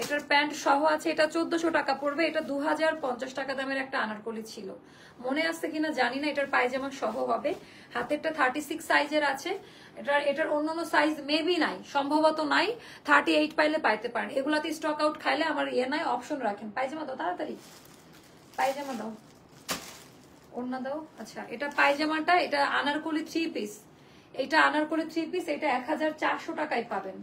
এটার প্যান্ট সহ আছে। এটা 1400 টাকা পড়বে। এটা 2050 টাকা দামের একটা আনারকলি ছিল, মনে আছে কিনা জানি না। এটার পায়জামা সহ হবে। হাতেরটা 36 সাইজের আছে। এটার অন্য সাইজ মেবি নাই, সম্ভবত নাই। 38 পাইলে পাইতে পারেন। এগুলাতে স্টক আউট খাইলে আমার নাই, অপশন রাখেন। পায়জামা দাও তাড়াতাড়ি, পায়জামা দাও, ওড়না দাও। আচ্ছা, এটা পায়জামাটা, এটা আনারকলি 3 পিস। এটা আনারকলি 3 পিস, এটা 1400 টাকায় পাবেন।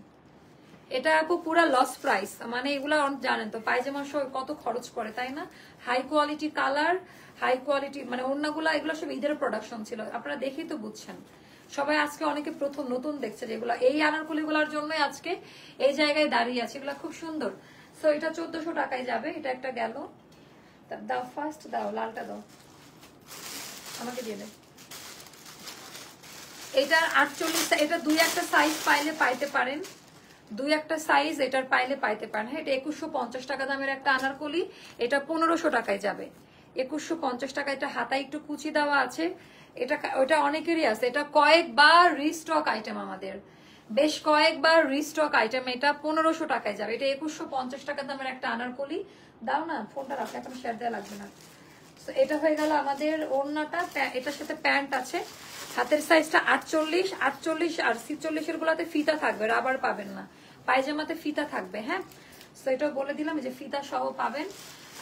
এটা আপু পুরা লস প্রাইস, মানে এগুলা জানেন তো পায়জামা সহ কত খরচ করে, তাই না? High quality colour, high quality, মানে ওড়নাগুলা এগুলো সব ঈদের প্রোডাকশন ছিল, আপনারা দেখেই তো বুঝছেন। সবাই আজকে অনেকে প্রথম নতুন দেখছে যেগুলো, এই আনারকলিগুলোর জন্য আজকে এই জায়গায় দাঁড়িয়ে আছে। এগুলো খুব সুন্দর। সো এটা 1400 টাকায় যাবে। এটা একটা গেল। দাও ফার্স্ট, দাও লালটা দাও আমাকে দিয়ে দেয়। এটার 48, এটা 2-1টা সাইজ পাইলে পাইতে পারেন, 2-1টা সাইজ এটার পাইলে পাইতে পারেন। হ্যাঁ, এটা 2150 টাকা দামের একটা আনারকলি। এটা 1500 টাকায় যাবে, 2150 টাকা। এটা হাতায় একটু কুচি দেওয়া আছে। ওটা অনেকেরই আছে। এটা কয়েকবার রিস্টক আইটেম, আমাদের বেশ কয়েকবার রিস্টক আইটেম। এটা 1500 টাকায় যাবে। এটা 2150 টাকা দামের একটা আনারকলি। দাও না ফোনটা, রাখলে এখন শেয়ার দেওয়া লাগবে না। এটা হয়ে গেল আমাদের ওড়নাটা। এটার সাথে প্যান্ট আছে। হাতের সাইজটা 48, 48 আর 46 এর গুলাতে ফিতা থাকবে, রাবার পাবেন না। পায়জামাতে ফিতা থাকবে। হ্যাঁ, তো এটাও বলে দিলাম যে ফিতা সহ পাবেন।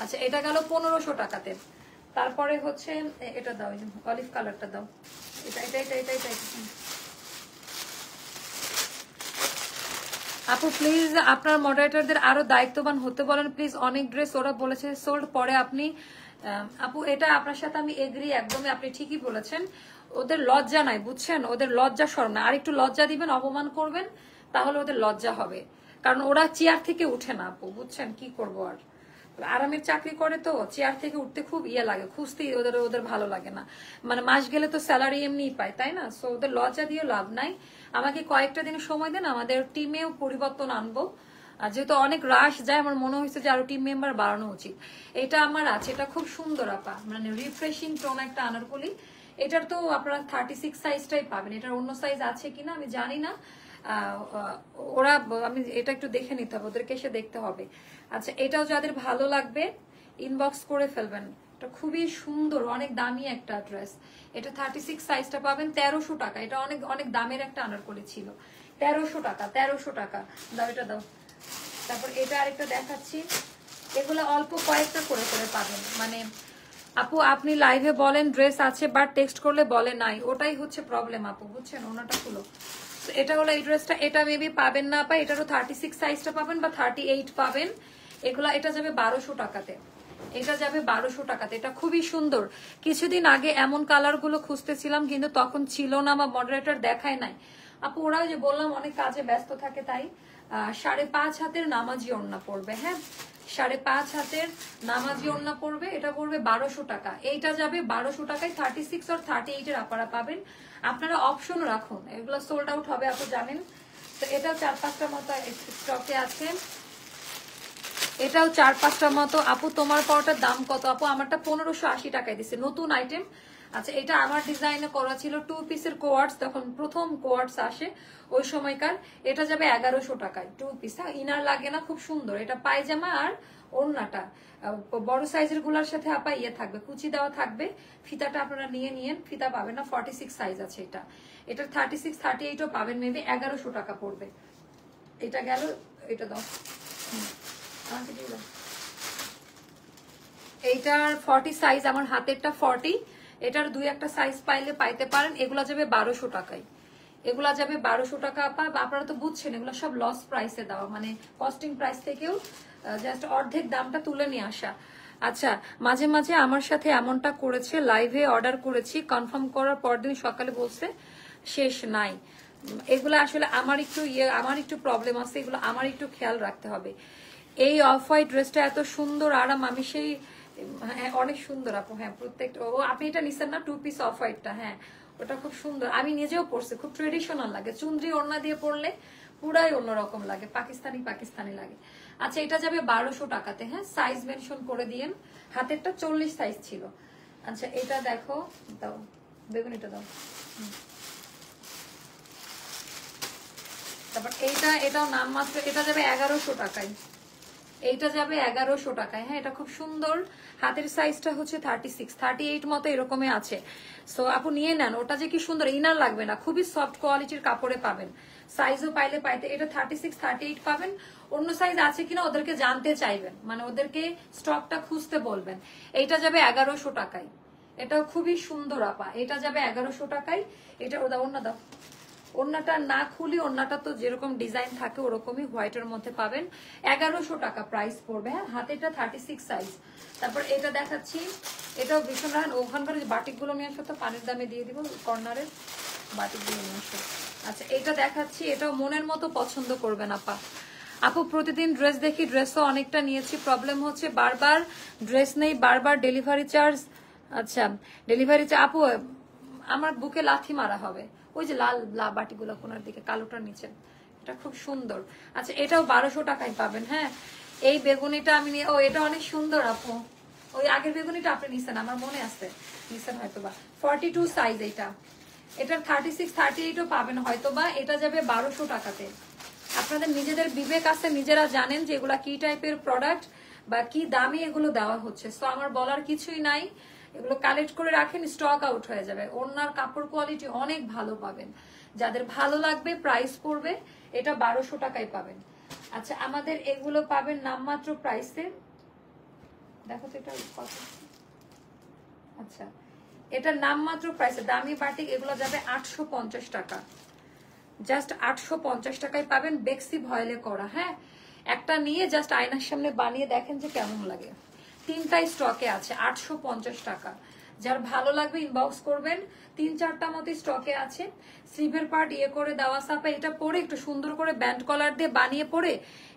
আচ্ছা, এটা গেল 1500 টাকাতে। তারপরে হচ্ছে এটা দাও, অলিভ কালারটা দাও। এটা এটা এটা এটা এটা আপু প্লিজ আপনার মডারেটরদের আরো দায়িত্ববান হতে বলেন প্লিজ। অনেক ড্রেস ওরা বলেছে সোল্ড, পরে আপনি আপু এটা আপনার সাথে আমি এগ্রি একদমই, আপনি ঠিকই বলেছেন। ওদের লজ্জা নাই, বুঝছেন? ওদের লজ্জা শরম না। আর একটু লজ্জা দিবেন, অপমান করবেন, তাহলে ওদের লজ্জা হবে। কারণ ওরা চেয়ার থেকে উঠে না আপু, বুঝছেন? কি করবো আর, আরামের চাকরি করে তো চেয়ার থেকে উঠতে খুব লাগে, খুঁজতে ওদের ভালো লাগে না। মানে মাস গেলে তো স্যালারি এমনিই পায়, তাই না? সো ওদের লজ্জা দিয়ে লাভ নাই। আমাকে কয়েকটা দিনের সময় দেন, আমাদের টিমেও পরিবর্তন আনবো। আর যেহেতু অনেক রাশ যায়, আমার মনে হয়েছে যে আরো টিম মেম্বার বাড়ানো উচিত। এটা আমার আছে, এটা খুব সুন্দর আপা, মানে রিফ্রেশিং টোন একটা আনারকলি। এটার তো আপনারা 36 সাইজটাই পাবেন। এটার অন্য সাইজ আছে কিনা আমি জানি না। ওরা, আমি এটা একটু দেখে নিতে হবে, ওদেরকে এসে দেখতে হবে। আচ্ছা, এটাও যাদের ভালো লাগবে ইনবক্স করে ফেলবেন। এটা খুবই সুন্দর, অনেক দামি একটা ড্রেস। এটা 36 সাইজটা পাবেন 1300 টাকা। এটা অনেক অনেক দামের একটা আনারকলি ছিল। 1300 টাকা, 1300 টাকা। দাও, এটা দাও। তারপর এটা আরেকটা দেখাচ্ছি। এগুলো অল্প কয়েকটা করে করে পাবেন। মানে আপু আপনি লাইভে বলেন ড্রেস আছে, বাট টেক্সট করলে বলে নাই, ওটাই হচ্ছে প্রবলেম আপু, বুঝছেন? ওনাটা খুলো। এটা হলো এই ড্রেসটা, এটা মেবি পাবেন না পাই। এটারও 36 সাইজটা পাবেন বা 38 পাবেন। এগুলা, এটা যাবে 1200 টাকাতে। এটা যাবে 1200 টাকাতে। এটা খুবই সুন্দর। কিছুদিন আগে এমন কালার গুলো খুঁজতেছিলাম, কিন্তু তখন ছিল না বা মডারেটর দেখায় নাই আপু। ওরা যে বললাম অনেক কাজে ব্যস্ত থাকে, তাই 5.5 হাতের নামাজি ওড়না পড়বে। হ্যাঁ, 5.5 হাতের নামাজি ওড়না পড়বে। এটা পড়বে 1200 টাকা। এইটা যাবে 1200 টাকায়। 36 আর 38 এর আপনারা পাবেন। আপনারা অপশন রাখুন, এগুলো সোল্ড আউট হবে আপু, জানেন তো। এটাও 4-5টা মতো স্টকে আছে। এটাও 4-5টা মতো। আপু তোমার পাওয়াটার দাম কত? আপু আমারটা 1580 টাকায় দিচ্ছে, নতুন আইটেম। আচ্ছা, এটা আমার ডিজাইনে করা ছিল 2 পিসের কোয়ার্টস, তখন প্রথম কোয়ার্টস আসে ওই সময়কার। এটা যাবে 1100 টাকায় 2 পিস। ইনার লাগে না, খুব সুন্দর। এটা পায়জামা আর ওড়নাটা বড় সাইজের গুলার সাথে আপা ইয়ে থাকবে, কুচি দেওয়া থাকবে। ফিতাটা আপনারা নিয়ে ফিতা পাবেন না, 46 সাইজ আছে এটা। এটার 36, 38ও পাবেন, মেবি 1100 টাকা পড়বে। এটা গেল, এটা দাও আমাকে দিয়ে দাও। এইটার 40 সাইজ, আমার হাতেরটা 40, এটার দুই একটা সাইজ পাইলে পাইতে পারেন। এগুলা যাবে 1200 টাকায়, এগুলা যাবে 1200 টাকা। আপনারা তো বুঝছেন এগুলো সব লস প্রাইসে দেওয়া, মানে কস্টিং প্রাইস থেকেও জাস্ট অর্ধেক দামটা তুলে নিয়ে আসা। আচ্ছা, মাঝে মাঝে আমার সাথে এমনটা করেছে, লাইভে অর্ডার করেছি, কনফার্ম করার পরদিন সকালে বলছে শেষ নাই। এগুলো আসলে আমার একটু প্রবলেম আছে, এগুলো আমার একটু খেয়াল রাখতে হবে। এই অফ হোয়াইট ড্রেসটা এত সুন্দর আরাম, আমি সেই হ্যাঁ অনেক সুন্দর আপু, হ্যাঁ প্রত্যেকটা। ও আপনি এটা নিছেন না 2 পিস অফ হোয়াইটটা? হ্যাঁ ওটা খুব সুন্দর, আমি নিজেও পরছি, খুব ট্রেডিশনাল লাগে, চুনরি ওড়না দিয়ে পরলে পুরাই অন্যরকম লাগে, পাকিস্তানি পাকিস্তানি লাগে। আচ্ছা, এটা যাবে 1200 টাকাতে। হ্যাঁ, সাইজ মেনশন করে দিয়েন, হাতেরটা 40 সাইজ ছিল। আচ্ছা, এটা দেখো, দাও বেগুনিটা দাও। তারপর এটাও নামমাত্র, এটা যাবে 1100 টাকায়, এইটা যাবে 1100 টাকায়। হ্যাঁ, এটা খুব সুন্দর, হাতের সাইজটা হচ্ছে 36 38 মতো এরকমই আছে। সো আপু নিয়ে নেন, ওটা যে কি সুন্দর, ইনার লাগবে না, খুবই সফট কোয়ালিটির কাপড়ে পাবেন। সাইজও পাইলে পাইতে, এটা 36 38 পাবেন। অন্য সাইজ আছে কিনা ওদেরকে জানতে চাইবেন, মানে ওদেরকে স্টকটা খুঁজতে বলবেন। এইটা যাবে 1100 টাকায়, এটাও খুবই সুন্দর আপা, এটা যাবে 1100 টাকায়। এটা ওদা অন্য দাও, ওড়নাটা না খুলি, ওড়নাটা তো যেরকম ডিজাইন থাকে ওরকমই হোয়াইটের মধ্যে পাবেন। 1100 টাকা প্রাইস পড়বে। হ্যাঁ, হাতেটা 36 সাইজ। তারপর এটা দেখাচ্ছি, এটাও ভীষণ রাখেন, ওখানকার বাটিকগুলো নিয়ে আসো তো, পানির দামে দিয়ে দিব, কর্নারের বাটিকগুলো নিয়ে আসো। আচ্ছা, এটা দেখাচ্ছি, এটাও মনের মতো পছন্দ করবেন আপা। আপু প্রতিদিন ড্রেস দেখি, ড্রেসও অনেকটা নিয়েছি, প্রবলেম হচ্ছে বারবার ড্রেস নেই, বারবার ডেলিভারি চার্জ। আচ্ছা, ডেলিভারি চার্জ আপু আমার বুকে লাথি মারা হবে। ওই যে লাল বাটিগুলো কোনার দিকে, কালোটার নিচে, এটা খুব সুন্দর। আচ্ছা, এটাও 1200 টাকায় পাবেন। হ্যাঁ, এই বেগুনিটা আমি নিয়ে, ও এটা অনেক সুন্দর আপু, ওই আগের বেগুনিটা আপনি নিছেন, আমার মনে আছে নিছেন হয়তোবা। 42 সাইজ এইটা, এটার 36 38ও পাবেন হয়তোবা। এটা যাবে 1200 টাকাতে। আপনাদের নিজেদের বিবেক আছে, নিজেরা জানেন যে এগুলা কি টাইপের প্রোডাক্ট বা কি দামে এগুলো দেওয়া হচ্ছে। তো আমার বলার কিছুই নাই, এগুলো কালেক্ট করে রাখেন, স্টক আউট হয়ে যাবে। ওনার কাপড় কোয়ালিটি অনেক ভালো পাবেন, যাদের ভালো লাগবে প্রাইস পড়বে, এটা 1200 টাকায় পাবেন। আচ্ছা, আমাদের এগুলো পাবেন নামমাত্র প্রাইসে, দেখো তো এটা কত। আচ্ছা, এটা নামমাত্র প্রাইসে, দামি বাটিক এগুলো যাবে 850 টাকা, জাস্ট 850 টাকায় পাবেন, বেক্সি ভয়েলে করা। হ্যাঁ, একটা নিয়ে জাস্ট আয়নার সামনে বানিয়ে দেখেন যে কেমন লাগে। 3টাই স্টকে আছে, 850 টাকা। যার ভালো লাগবে ইনবক্স করবেন, 3-4টা মতো স্টকে আছে। স্লিভের পার্ট ইয়ে করে দেওয়া সাপে, এটা পরে একটু সুন্দর করে ব্যান্ড কলার দিয়ে বানিয়ে পরে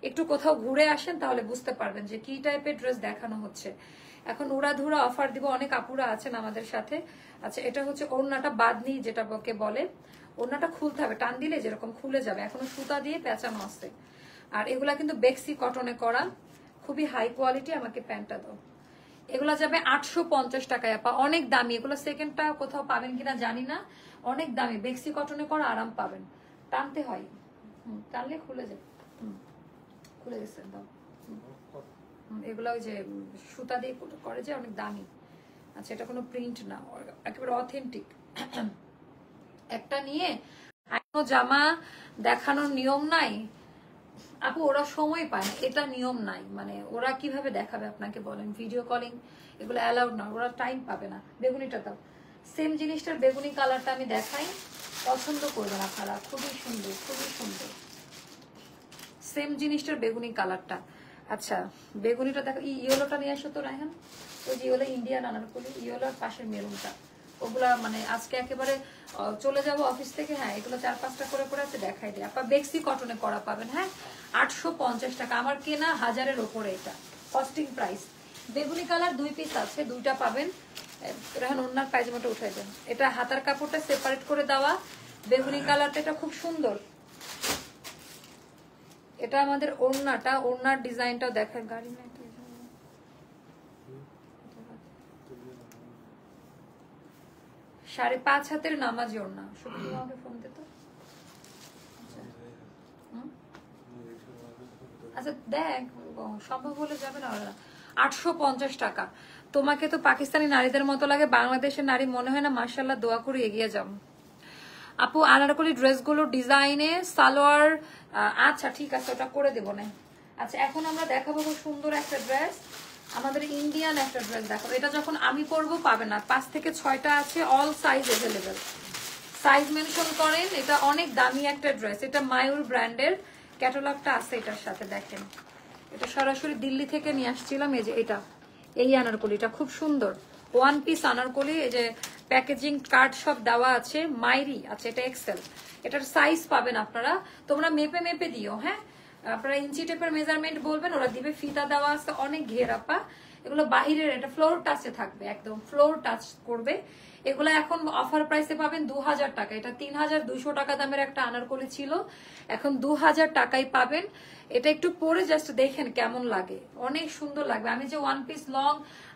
একটু কোথাও ঘুরে আসেন, তাহলে বুঝতে পারবেন যে কি টাইপের ড্রেস দেখানো হচ্ছে। এখন উড়াধুরা অফার দিব, অনেক আপুরা আছেন আমাদের সাথে। আচ্ছা, এটা হচ্ছে ওড়নাটা বাদনি যেটাকে বলে, ওড়নাটা খুলতে হবে, টান দিলে যেরকম খুলে যাবে, এখনো সুতা দিয়ে পেঁচানো আছে। আর এগুলা কিন্তু বেক্সি কটনে করা, খুবই হাই কোয়ালিটি। আমাকে প্যান্টটা দাও। এগুলা যাবে 850 টাকায় আপা, অনেক দামি এগুলো, সেকেন্ডটা কোথাও পাবেন কিনা জানি না, অনেক দামি, বেক্সি কটনে করা, আরাম পাবেন। টানতে হয়, টানলে খুলে যাবে। খুলে গেছে, দাও। এগুলো ওই যে সুতা দিয়ে করে, যে অনেক দামি। আচ্ছা, এটা কোনো প্রিন্ট না, একেবারে অথেন্টিক। একটা নিয়ে জামা দেখানোর নিয়ম নাই আপু, ওরা সময় পায় না, এটা নিয়ম নাই, মানে ওরা কিভাবে দেখাবে আপনাকে বলেন, ভিডিও কলিং এগুলো অ্যালাউড না, ওরা টাইম পাবে না। বেগুনিটা দাও, সেম জিনিসটার বেগুনি কালারটা আমি দেখাই, পছন্দ করবেন আপনারা, খুবই সুন্দর খুবই সুন্দর, সেম জিনিসটার বেগুনি কালারটা। আচ্ছা, বেগুনিটা দেখো, ইয়েলোটা নিয়ে আসো তো রায়হান, ওই যে ইয়েলো ইন্ডিয়ান আনারকলি, ইয়েলোর পাশের মেরুনটা, ওগুলা মানে আজকে একেবারে চলে যাব অফিস থেকে। হ্যাঁ, এগুলো 4-5টা করে করে আছে, দেখাই দেয় আপা। বেক্সি কটনে করা পাবেন। হ্যাঁ, 850 টাকা, আমার কেনা 1000-এর ওপরে, এটা কস্টিং প্রাইস। বেগুনি কালার 2 পিস আছে, 2টা পাবেন। এখন ওনার পায়জামাটা উঠাই দেন, এটা হাতার কাপড়টা সেপারেট করে দেওয়া, বেগুনি কালারটা, এটা খুব সুন্দর। এটা আমাদের ওড়নাটা, ওড়নার ডিজাইনটাও দেখেন, গাড়ি নাই 5.5 হাতের নামাজি ওড়না। শুধু আমাকে ফোন দে তো। আচ্ছা দেখ, সম্ভব হলে যাবে না। 850 টাকা। তোমাকে তো পাকিস্তানি নারীদের মতো লাগে, বাংলাদেশের নারী মনে হয় না? মাশাআল্লাহ, দোয়া করে এগিয়ে যাও আপু। আনারকলি ড্রেসগুলো ডিজাইনে সালোয়ার, আচ্ছা ঠিক আছে, ওটা করে দেবো না। আচ্ছা, এখন আমরা দেখাবো খুব সুন্দর একটা ড্রেস, আমাদের ইন্ডিয়ান একটা ড্রেস দেখো, এটা যখন আমি পরবো পাবে না, 5 থেকে 6টা আছে, all size available. Size mention করেন। এটা অনেক দামি একটা ড্রেস, এটা মায়ুর ব্র্যান্ডের, ক্যাটালগটা আছে এটার সাথে, দেখেন এটা সরাসরি দিল্লি থেকে নিয়ে আসছিলাম। এই যে এটা, এই আনারকলিটা খুব সুন্দর, ওয়ান পিস আনারকলি, এই যে প্যাকেজিং কার্ড সব দেওয়া আছে, মাইরি আছে, এটা এক্সেল। এটার সাইজ পাবেন আপনারা, তোমরা মেপে মেপে দিও, হ্যাঁ আপনারা ইঞ্চি টেপের মেজারমেন্ট বলবেন, ওরা দিবে, ফিতা দেওয়া আছে, অনেক ঘেরাপা। এগুলো বাহিরের, এটা ফ্লোর টাচে থাকবে, একদম ফ্লোর টাচ করবে। এগুলো এখন অফার প্রাইসে পাবেন 2000 টাকা। এটা 3200 টাকা দামের একটা আনারকলি ছিল, এখন 2000 টাকায় পাবেন। এটা একটু পরে জাস্ট দেখেন কেমন লাগে, অনেক সুন্দর লাগবে। আমি যে ওয়ান পিস লং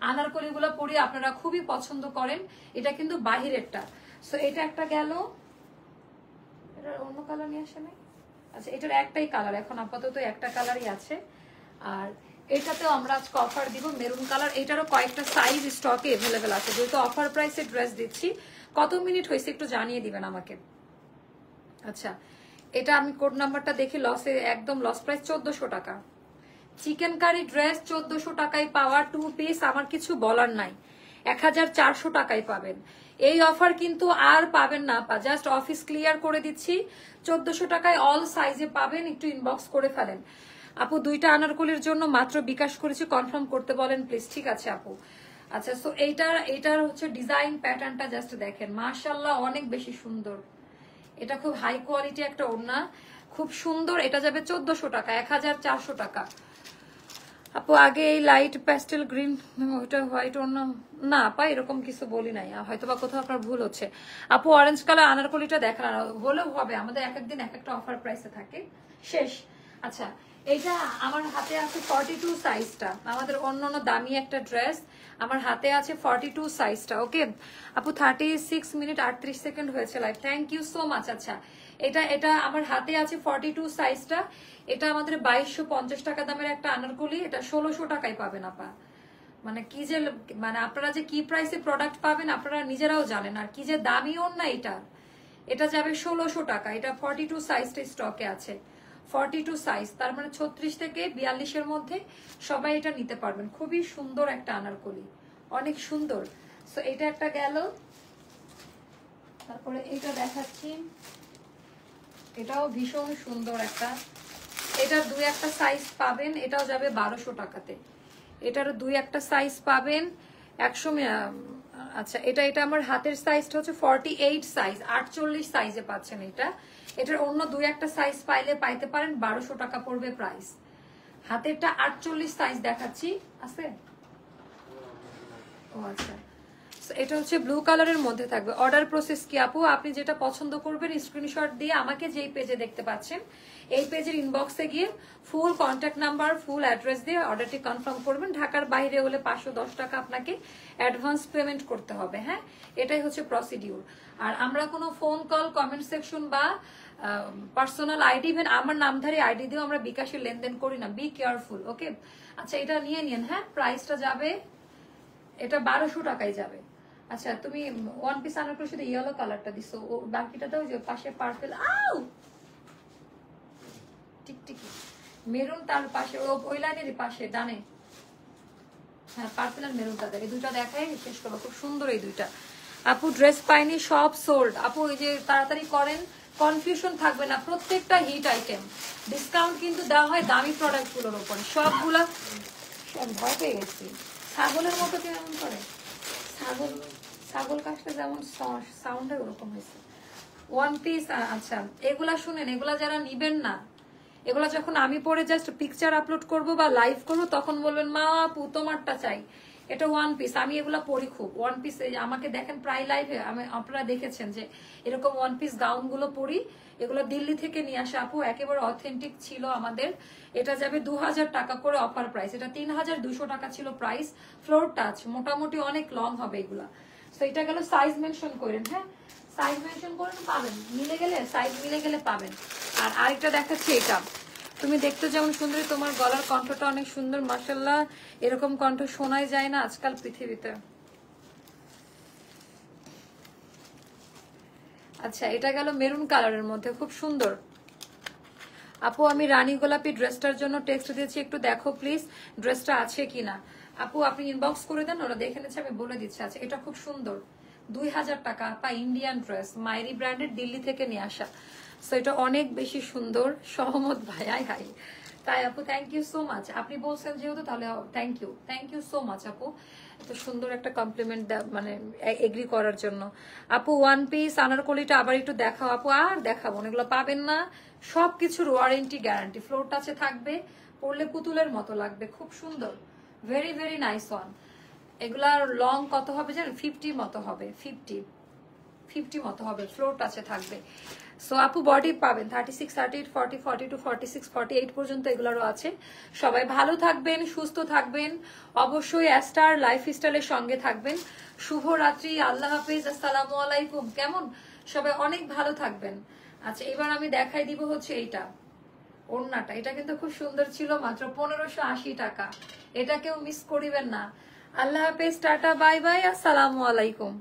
আনারকলি গুলো পরি আপনারা খুবই পছন্দ করেন, এটা কিন্তু বাহিরেরটা। সো এটা একটা গেল, এটা অন্য কালার নিয়ে আসে নাই। আচ্ছা এটার একটাই কালার, এখন আপাতত একটা কালারই আছে। আর এটাতেও আমরা আজকে অফার দিব, মেরুন কালার। এটারও কয়েকটা সাইজ স্টকে এভেলেবেল আছে, যেহেতু অফার প্রাইসে ড্রেস দিচ্ছি। কত মিনিট হয়েছে একটু জানিয়ে দিবেন আমাকে। আচ্ছা এটা আমি কোড নাম্বারটা দেখি, লসে একদম লস প্রাইস 1400 টাকা। চিকেন কারি ড্রেস 1400 টাকায় পাওয়া, 2 পিস, আমার কিছু বলার নাই। 1400 টাকায় পাবেন এই অফার, কিন্তু আর পাবেন না, জাস্ট অফিস ক্লিয়ার করে দিচ্ছি। 1400 টাকায় অল সাইজে পাবেন, একটু ইনবক্স করে ফেলেন। আপু 2টা আনারকলির জন্য মাত্র বিকাশ করেছি, কনফার্ম করতে বলেন প্লিজ। ঠিক আছে আপু। আচ্ছা সো এইটার হচ্ছে ডিজাইন প্যাটার্নটা জাস্ট দেখেন, মাশাআল্লাহ অনেক বেশি সুন্দর। এটা খুব হাই কোয়ালিটি একটা ওড়না, খুব সুন্দর। এটা যাবে 1400 টাকা, 1400 টাকা। আপু আগে এই লাইট প্যাস্টেল গ্রিন, ওটা হোয়াইট ওড়না না আপা, এরকম কিছু বলি নাই, হয়তো বা কোথাও আপনার ভুল হচ্ছে। আপু অরেঞ্জ কালার আনারকলিটা দেখান, হলেও হবে, আমাদের এক একদিন এক একটা অফার প্রাইসে থাকে। শেষ। আচ্ছা এইটা আমার হাতে আছে 42 সাইজটা, আমাদের অন্য দামি একটা ড্রেস, আমার হাতে আছে 42 সাইজটা। ওকে আপু 36 মিনিট 38 সেকেন্ড হয়েছে live, thank you so much. আচ্ছা এটা আমার হাতে আছে 42 সাইজটা, এটা আমাদের 2250 টাকা দামের একটা আনারকলি, এটা 1600 টাকায় পাবেন আপা। মানে কি যে, মানে আপনারা যে কি প্রাইসে প্রোডাক্ট পাবেন আপনারা নিজেরাও জানেন, আর কি যে দামি ওর না এটা। এটা যাবে 1600 টাকা, এটা 42 সাইজটা স্টকে আছে, 42 সাইজ, তার মানে 36 থেকে 42-এর মধ্যে সবাই এটা নিতে পারবেন। খুবই সুন্দর একটা আনারকলি, অনেক সুন্দর। সো এটা একটা গেল, তারপরে এটা দেখাচ্ছি, এটাও ভীষণ সুন্দর একটা, এটার 2-একটা সাইজ পাবেন, এটাও যাবে 1200 টাকাতে। এটারও 2-একটা সাইজ পাবেন 100। আচ্ছা এটা আমার হাতের সাইজটা হচ্ছে 48 সাইজ, 48 সাইজে পাচ্ছেন এটা। এটার অন্য 2-একটা সাইজ পাইতে পারেন, 1200 টাকা পড়বে প্রাইস। হাতেরটা 48 সাইজ দেখাচ্ছি, আছে। ও আচ্ছা এটা হচ্ছে ব্লু কালারের মধ্যে থাকবে। অর্ডার প্রসেস কি আপু, আপনি যেটা পছন্দ করবেন স্ক্রিনশট দিয়ে আমাকে যেই পেজে দেখতে পাচ্ছেন এই পেজের ইনবক্সে গিয়ে ফুল কন্ট্যাক্ট নাম্বার, ফুল অ্যাড্রেস দিয়ে অর্ডারটি কনফার্ম করবেন। ঢাকার বাইরে হলে 510 টাকা আপনাকে অ্যাডভান্স পেমেন্ট করতে হবে। হ্যাঁ এটাই হচ্ছে প্রসিডিউর। আর আমরা কোনো ফোন কল, কমেন্ট সেকশন বা পার্সোনাল আইডি, ইভেন আমার নামধারী আইডি দিয়েও আমরা বিকাশে লেনদেন করি না, বি কেয়ারফুল। ওকে আচ্ছা এটা নিয়ে নিন। হ্যাঁ প্রাইসটা যাবে, এটা 1200 টাকায় যাবে। আচ্ছা তুমি ওয়ান পিস আনারকলির সাথে ইয়েলো কালারটা দিছো, ও বাকিটাতেও যে পাশে পার্পল, আউ টিকটিকি মেরুন, তার পাশে ওই লাইনেরই পাশে ডানে, হ্যাঁ পার্পল আর মেরুন তাদের, এই দুইটা দেখাই শেষ করবো। খুব সুন্দর এই দুইটা। আপু ড্রেস পাইনি, সব সোল্ড। আপু এই যে তাড়াতাড়ি করেন, কনফিউশন থাকবে না, প্রত্যেকটা হিট আইটেম। ডিসকাউন্ট কিন্তু দেওয়া হয় দামি প্রোডাক্ট গুলোর উপর, সবগুলা। ভয় পেয়ে গেছি, ছাগলের মতো কেমন করে, ছাগল কাশলে যেমন সাউন্ডের ওরকম হয়েছে। One piece. আচ্ছা এগুলা শুনেন, এগুলা যারা নিবেন না, এগুলা যখন আমি পরে জাস্ট পিকচার আপলোড করব বা লাইভ করবো তখন বলবেন মা আপু তোমারটা চাই। এটা ওয়ান পিস, আমি এগুলা পরি খুব। ওয়ান পিস আমাকে দেখেন প্রায় লাইভে, আপনারা দেখেছেন যে এরকম ওয়ান পিস গাউন গুলো পরি, এগুলো দিল্লি থেকে নিয়ে আসা আপু, একেবারে অথেন্টিক ছিল আমাদের। এটা যাবে 2000 টাকা করে অফার প্রাইস, এটা 3200 টাকা ছিল প্রাইস। ফ্লোর টাচ, মোটামুটি অনেক লং হবে এগুলা। তো এটা গেল, সাইজ মেনশন করেন। হ্যাঁ সাইজ মেনশন করেন, পাবেন, মিলে গেলে সাইজ মিলে গেলে পাবেন। আর আরেকটা দেখাচ্ছি, এটা তুমি দেখতে যেমন সুন্দরী, তোমার গলার কণ্ঠটা অনেক সুন্দর, মাশাআল্লাহ। এরকম কণ্ঠ শোনাই যায় না আজকাল পৃথিবীতে। আচ্ছা এটা গেল মেরুন কালারের মধ্যে, খুব সুন্দর। আপু আমি রানী গোলাপি ড্রেসটার জন্য টেক্সট দিয়েছি, একটু দেখো প্লিজ ড্রেসটা আছে কিনা। আপু আপনি ইনবক্স করে দেন, ওরা দেখে নিচ্ছে, আমি বলে দিচ্ছি। আচ্ছা এটা খুব সুন্দর, 2000 টাকা আপা, ইন্ডিয়ান ড্রেস, মাইরি ব্র্যান্ডের, দিল্লি থেকে নিয়ে আসা। সো এটা অনেক বেশি সুন্দর। সহমত ভাই, হাই হাই। তাই আপু থ্যাংক ইউ সো মাচ, আপনি বলছেন যেহেতু তাহলে থ্যাংক ইউ সো মাচ আপু, এত সুন্দর একটা কমপ্লিমেন্ট মানে এগ্রি করার জন্য। আপু ওয়ান পিস আনারকলিটা আবার একটু দেখাও আপু। আর দেখাবো না, এগুলো পাবেন না, সবকিছুর ওয়ারেন্টি গ্যারান্টি, ফ্লোর টাচে থাকবে, পরলে পুতুলের মতো লাগবে, খুব সুন্দর, ভেরি ভেরি নাইস ওয়ান। এগুলার লং কত হবে জানেন? 50 মতো হবে, 50 মতো হবে, ফ্লোর টাচে থাকবে। সো আপু বডি পাবেন 36, 38, 40, 42, 46, 48 পর্যন্ত এগুলারও আছে। সবাই ভালো থাকবেন, সুস্থ থাকবেন, অবশ্যই অ্যাস্টার লাইফস্টাইলের সঙ্গে থাকবেন। শুভরাত্রি, আল্লাহ হাফিজ, আসসালামু আলাইকুম। কেমন সবাই অনেক ভালো থাকবেন। আচ্ছা এবার আমি দেখাই দিব হচ্ছে এইটা, ওড়নাটা, এটা কিন্তু খুব সুন্দর ছিল, মাত্র 1580 টাকা। এটা কেউ মিস করিবেন না। আল্লাহ হাফেজ, টাটা, বাই বাই, আসসালামু আলাইকুম।